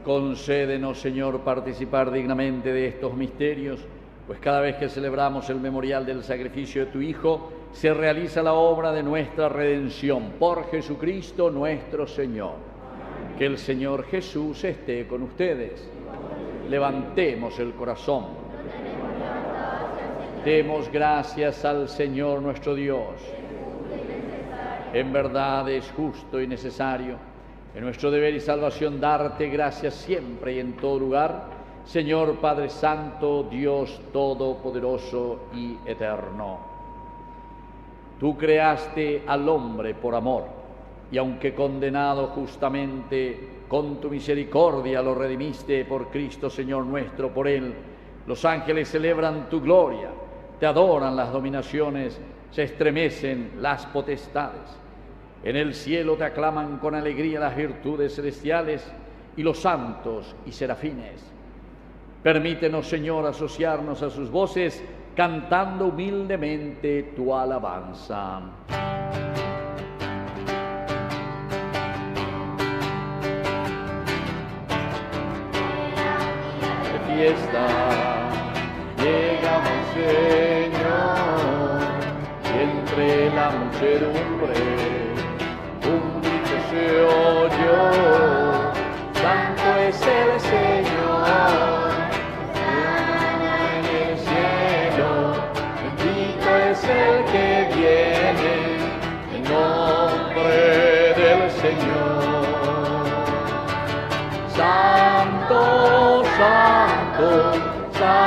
Concédenos, Señor, participar dignamente de estos misterios, pues cada vez que celebramos el memorial del sacrificio de tu Hijo, se realiza la obra de nuestra redención por Jesucristo nuestro Señor. Que el Señor Jesús esté con ustedes. Levantemos el corazón. Demos gracias al Señor nuestro Dios. En verdad es justo y necesario, en nuestro deber y salvación, darte gracias siempre y en todo lugar, Señor Padre Santo, Dios Todopoderoso y Eterno. Tú creaste al hombre por amor, y aunque condenado justamente, con tu misericordia lo redimiste por Cristo Señor nuestro. Por Él los ángeles celebran tu gloria, te adoran las dominaciones, se estremecen las potestades. En el cielo te aclaman con alegría las virtudes celestiales y los santos y serafines. Permítenos, Señor, asociarnos a sus voces, cantando humildemente tu alabanza. Fiesta, llegamos, Señor, y entre la muchedumbre un grito se oyó: Santo es el Señor, en el cielo, bendito es el que viene en nombre del Señor. Santo, Santo, Santo,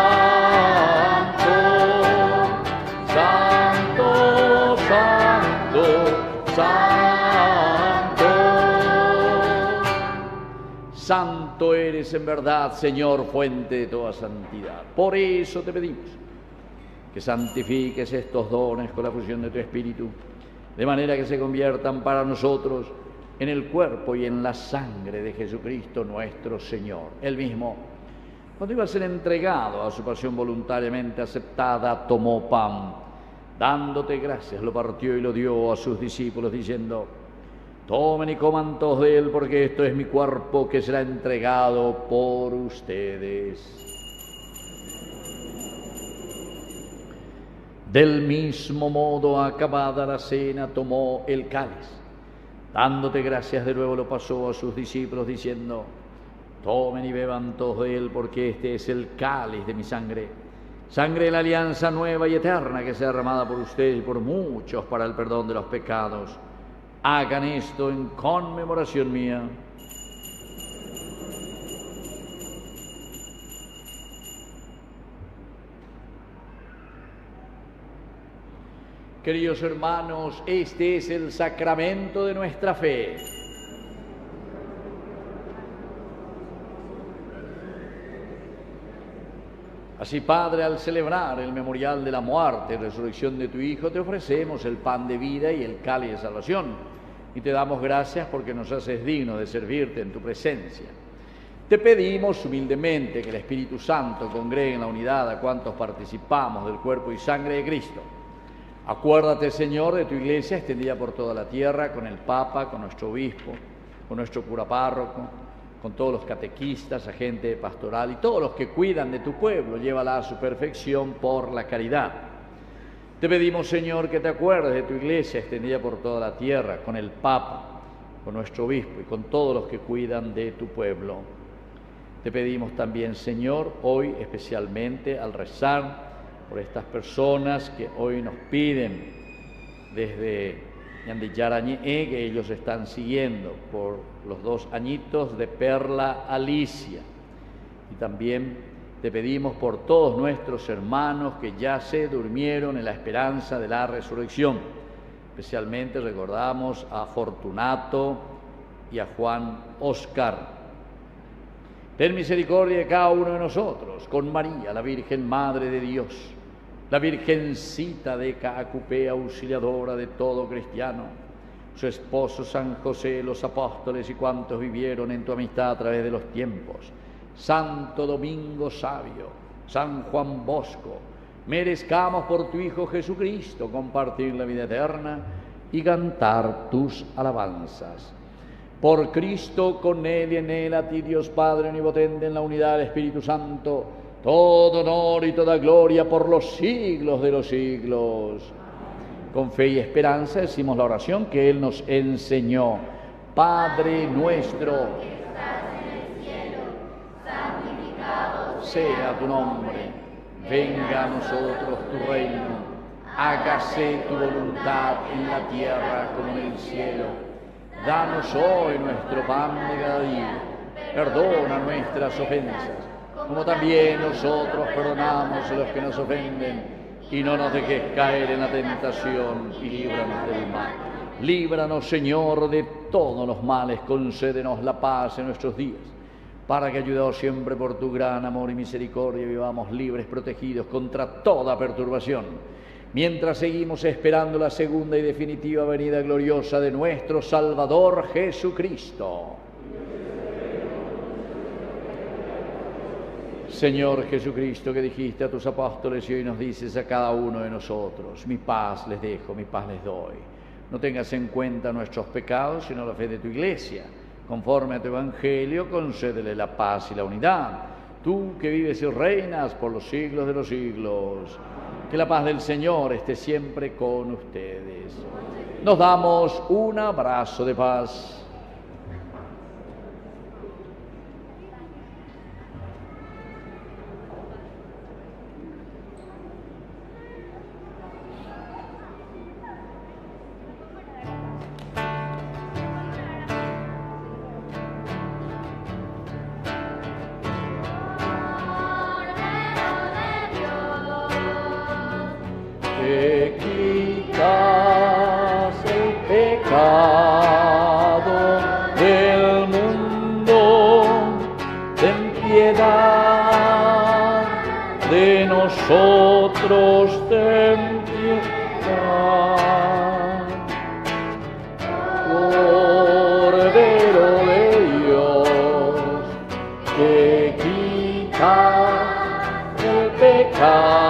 Santo, Santo, Santo. Santo eres en verdad, Señor, fuente de toda santidad. Por eso te pedimos que santifiques estos dones con la fusión de tu Espíritu, de manera que se conviertan para nosotros en el cuerpo y en la sangre de Jesucristo nuestro Señor. Él mismo, cuando iba a ser entregado a su pasión voluntariamente aceptada, tomó pan, dándote gracias, lo partió y lo dio a sus discípulos, diciendo: tomen y coman todos de él, porque esto es mi cuerpo que será entregado por ustedes. Del mismo modo, acabada la cena, tomó el cáliz, dándote gracias de nuevo, lo pasó a sus discípulos, diciendo: tomen y beban todos de él, porque este es el cáliz de mi sangre, sangre de la alianza nueva y eterna, que será derramada por ustedes y por muchos para el perdón de los pecados. Hagan esto en conmemoración mía. Queridos hermanos, este es el sacramento de nuestra fe. Así, Padre, al celebrar el memorial de la muerte y resurrección de tu Hijo, te ofrecemos el pan de vida y el cáliz de salvación, y te damos gracias porque nos haces dignos de servirte en tu presencia. Te pedimos humildemente que el Espíritu Santo congregue en la unidad a cuantos participamos del cuerpo y sangre de Cristo. Acuérdate, Señor, de tu Iglesia extendida por toda la tierra, con el Papa, con nuestro obispo, con nuestro cura párroco, con todos los catequistas, agente pastoral y todos los que cuidan de tu pueblo. Llévala a su perfección por la caridad. Te pedimos, Señor, que te acuerdes de tu Iglesia extendida por toda la tierra, con el Papa, con nuestro obispo y con todos los que cuidan de tu pueblo. Te pedimos también, Señor, hoy especialmente al rezar por estas personas que hoy nos piden desde Ñandillarañe, que ellos están siguiendo, por los 2 añitos de Perla Alicia. Y también te pedimos por todos nuestros hermanos que ya se durmieron en la esperanza de la resurrección. Especialmente recordamos a Fortunato y a Juan Oscar. Ten misericordia de cada uno de nosotros, con María, la Virgen Madre de Dios, la Virgencita de Caacupé, auxiliadora de todo cristiano, su esposo San José, los apóstoles y cuantos vivieron en tu amistad a través de los tiempos, Santo Domingo Sabio, San Juan Bosco, merezcamos por tu Hijo Jesucristo compartir la vida eterna y cantar tus alabanzas. Por Cristo, con Él y en Él, a ti, Dios Padre omnipotente, en la unidad del Espíritu Santo, todo honor y toda gloria por los siglos de los siglos. Con fe y esperanza decimos la oración que Él nos enseñó. Padre nuestro, sea tu nombre, venga a nosotros tu reino, hágase tu voluntad en la tierra como en el cielo. Danos hoy nuestro pan de cada día, perdona nuestras ofensas, como también nosotros perdonamos a los que nos ofenden, y no nos dejes caer en la tentación, y líbranos del mal. Líbranos, Señor, de todos los males, concédenos la paz en nuestros días, para que, ayudados siempre por tu gran amor y misericordia, vivamos libres, protegidos contra toda perturbación, mientras seguimos esperando la segunda y definitiva venida gloriosa de nuestro Salvador Jesucristo. Señor Jesucristo, que dijiste a tus apóstoles y hoy nos dices a cada uno de nosotros: mi paz les dejo, mi paz les doy. No tengas en cuenta nuestros pecados, sino la fe de tu Iglesia. Conforme a tu Evangelio, concédele la paz y la unidad. Tú que vives y reinas por los siglos de los siglos, que la paz del Señor esté siempre con ustedes. Nos damos un abrazo de paz. Que quitas el pecado del mundo, ten piedad de nosotros, ten piedad. Cordero de Dios, que quitas el pecado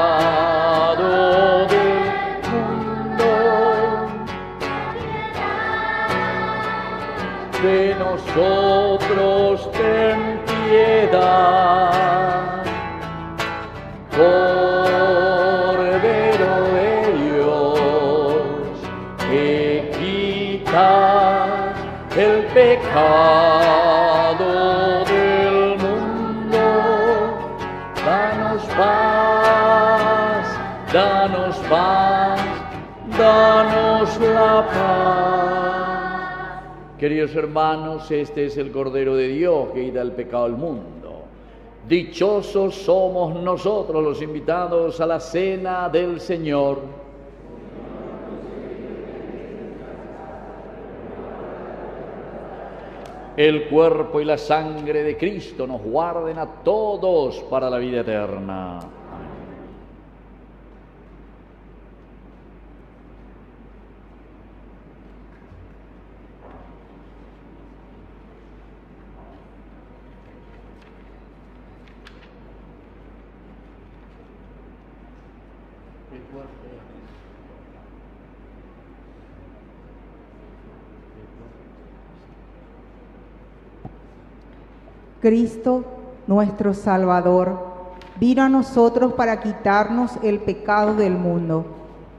de nosotros, ten piedad. Cordero de Dios, que quitas el pecado del mundo, danos paz, danos paz, danos la paz. Queridos hermanos, este es el Cordero de Dios que quita el pecado del mundo. Dichosos somos nosotros los invitados a la cena del Señor. El cuerpo y la sangre de Cristo nos guarden a todos para la vida eterna. Cristo, nuestro Salvador, vino a nosotros para quitarnos el pecado del mundo.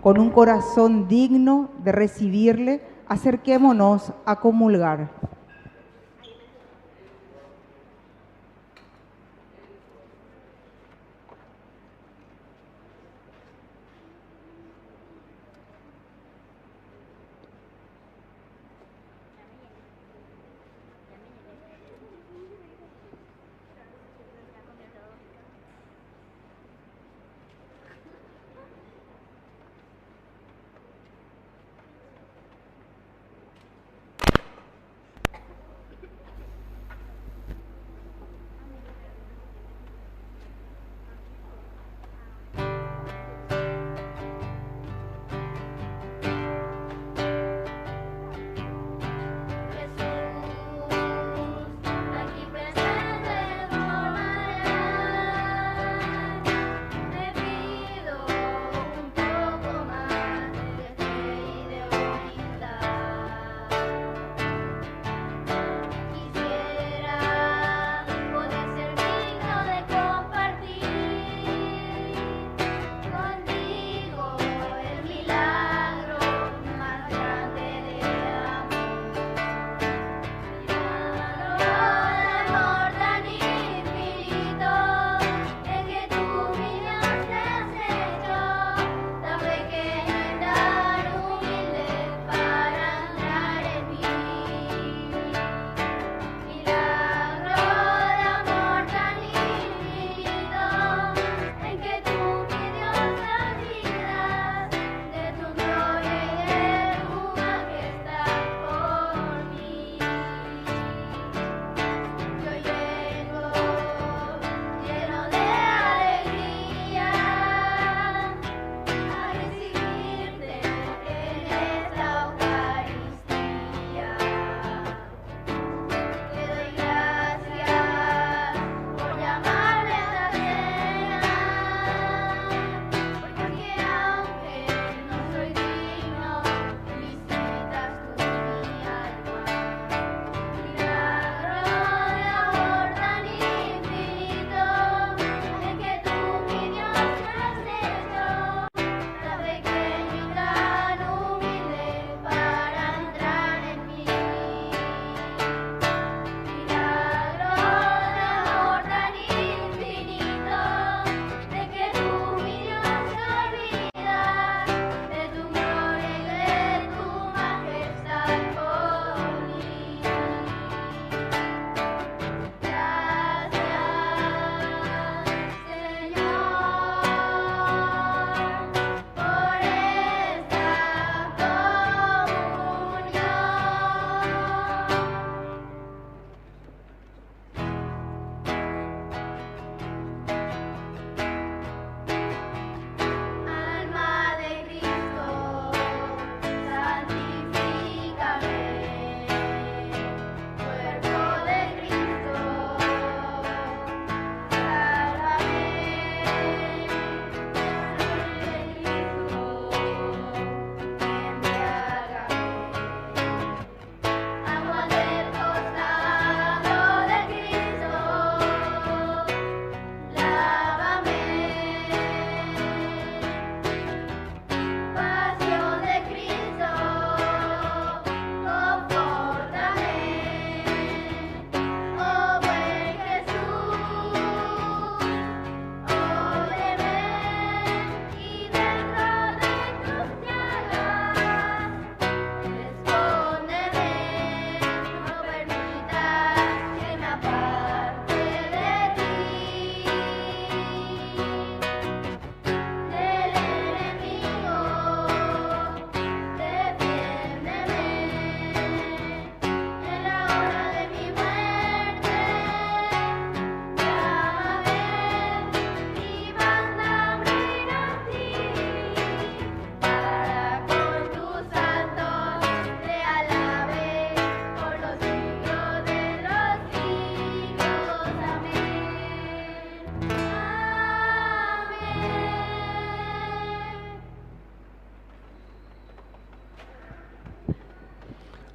Con un corazón digno de recibirle, acerquémonos a comulgar.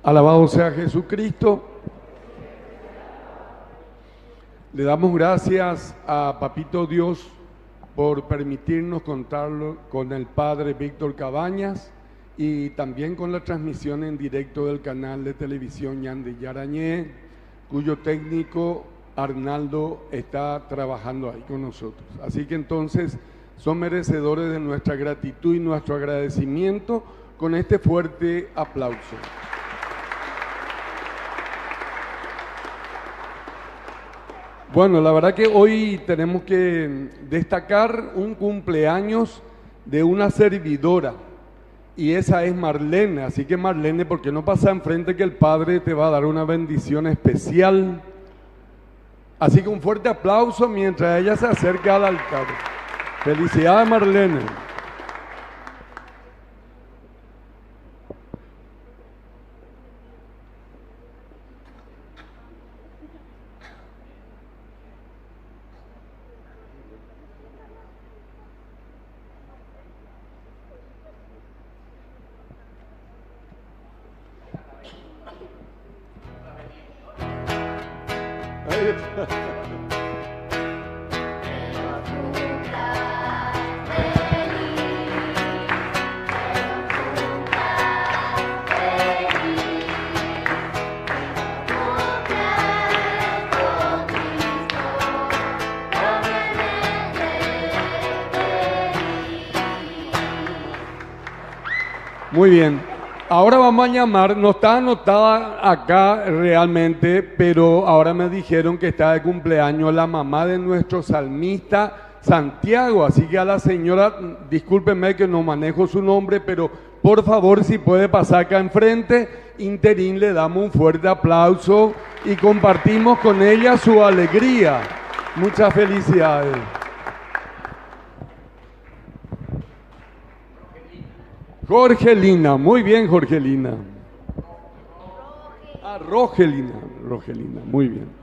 Alabado sea Jesucristo. Le damos gracias a Papito Dios por permitirnos contarlo con el Padre Víctor Cabañas y también con la transmisión en directo del canal de televisión Ñande Yarañé, cuyo técnico Arnaldo está trabajando ahí con nosotros. Así que entonces son merecedores de nuestra gratitud y nuestro agradecimiento con este fuerte aplauso. Bueno, la verdad que hoy tenemos que destacar un cumpleaños de una servidora y esa es Marlene. Así que Marlene, ¿por qué no pasa enfrente que el Padre te va a dar una bendición especial? Así que un fuerte aplauso mientras ella se acerca al altar. Felicidades, Marlene. Muy bien, ahora vamos a llamar, no está anotada acá realmente, pero ahora me dijeron que está de cumpleaños la mamá de nuestro salmista Santiago, así que a la señora, discúlpenme que no manejo su nombre, pero por favor si puede pasar acá enfrente, interín le damos un fuerte aplauso y compartimos con ella su alegría. Muchas felicidades. Jorgelina, muy bien Jorgelina. Ah, Rogelina, muy bien.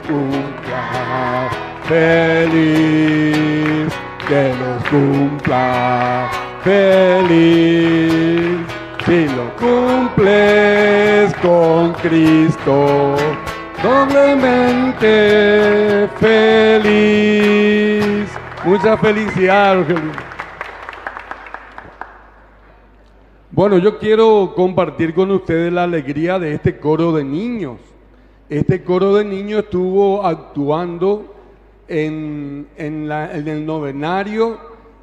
Cumpla feliz, que los cumpla feliz, si lo cumples con Cristo, doblemente feliz. Mucha felicidad, Rogelio. Bueno, yo quiero compartir con ustedes la alegría de este coro de niños. Este coro de niños estuvo actuando en el novenario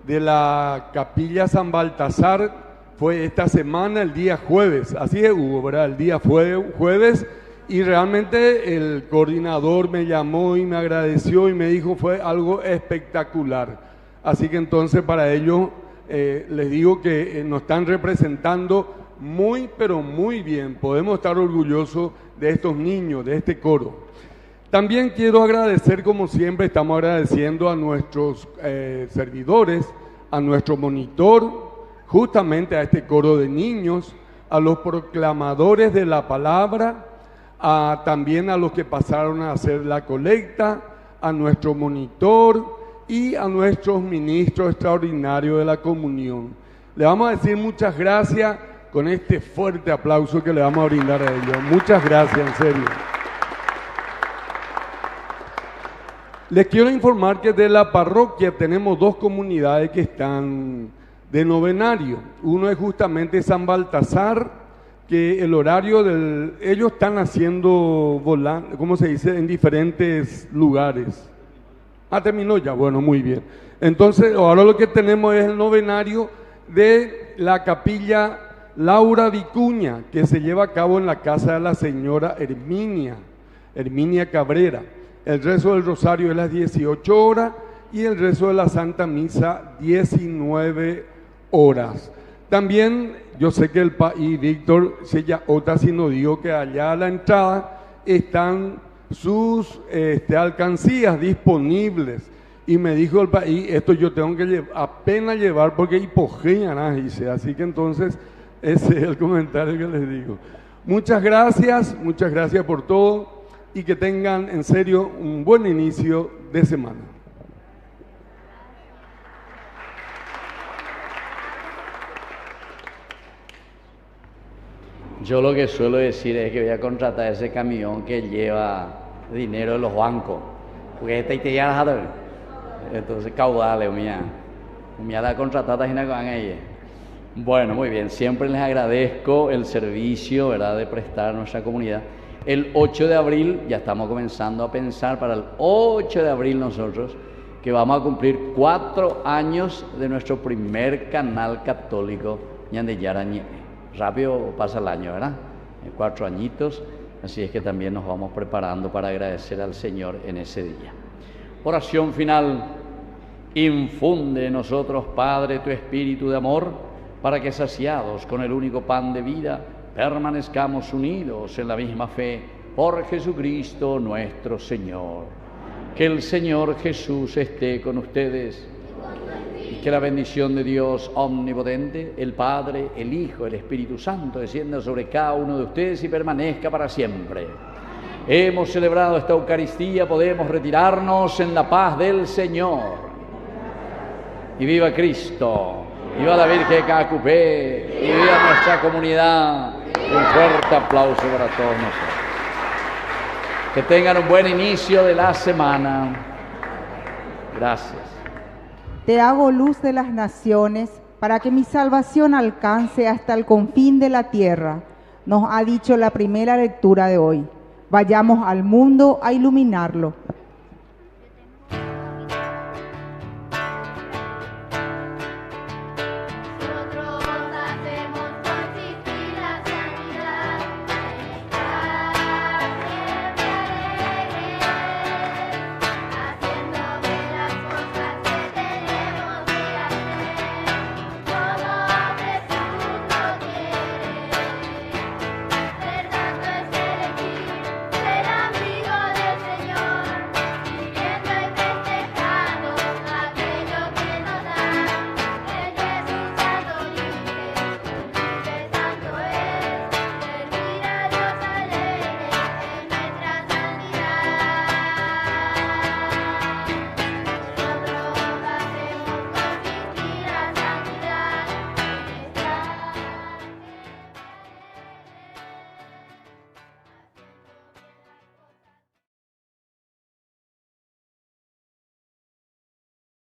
de la Capilla San Baltasar, fue esta semana, el día jueves, así es, Hugo, ¿verdad? El día fue jueves, y realmente el coordinador me llamó y me agradeció y me dijo fue algo espectacular. Así que entonces para ellos les digo que nos están representando muy, pero muy bien. Podemos estar orgullosos de estos niños, de este coro. También quiero agradecer, como siempre, estamos agradeciendo a nuestros servidores, a nuestro monitor, justamente a este coro de niños, a los proclamadores de la palabra, también a los que pasaron a hacer la colecta, a nuestro monitor y a nuestros ministros extraordinarios de la comunión. Le vamos a decir muchas gracias con este fuerte aplauso que le vamos a brindar a ellos. Muchas gracias, en serio. Les quiero informar que de la parroquia tenemos dos comunidades que están de novenario. Uno es justamente San Baltasar, que el horario ellos están haciendo ¿cómo se dice? En diferentes lugares. Ah, terminó ya, bueno, muy bien. Entonces, ahora lo que tenemos es el novenario de la capilla Laura Vicuña, que se lleva a cabo en la casa de la señora Herminia Cabrera. El rezo del rosario es las 18 horas y el rezo de la Santa Misa 19 horas. También yo sé que y Víctor se ya otra si no digo que allá a la entrada están sus alcancías disponibles y me dijo el país, esto yo tengo que apenas llevar porque hipogeña, dice. Así que entonces ese es el comentario que les digo. Muchas gracias por todo y que tengan en serio un buen inicio de semana. Yo lo que suelo decir es que voy a contratar ese camión que lleva dinero de los bancos, porque este te ya entonces caudales, mía la contratada y van ella. Bueno, muy bien, siempre les agradezco el servicio, ¿verdad?, de prestar a nuestra comunidad. El 8 de abril ya estamos comenzando a pensar para el 8 de abril nosotros que vamos a cumplir 4 años de nuestro primer canal católico, Ñandeyara. Rápido pasa el año, ¿verdad? 4 añitos, así es que también nos vamos preparando para agradecer al Señor en ese día. Oración final. Infunde en nosotros, Padre, tu espíritu de amor, para que saciados con el único pan de vida, permanezcamos unidos en la misma fe, por Jesucristo nuestro Señor. Que el Señor Jesús esté con ustedes. Y que la bendición de Dios omnipotente, el Padre, el Hijo, el Espíritu Santo, descienda sobre cada uno de ustedes y permanezca para siempre. Hemos celebrado esta Eucaristía, podemos retirarnos en la paz del Señor. Y viva Cristo, viva la Virgen de Cacupé, y viva nuestra comunidad. Un fuerte aplauso para todos nosotros. Que tengan un buen inicio de la semana. Gracias. Te hago luz de las naciones, para que mi salvación alcance hasta el confín de la tierra, nos ha dicho la primera lectura de hoy. Vayamos al mundo a iluminarlo.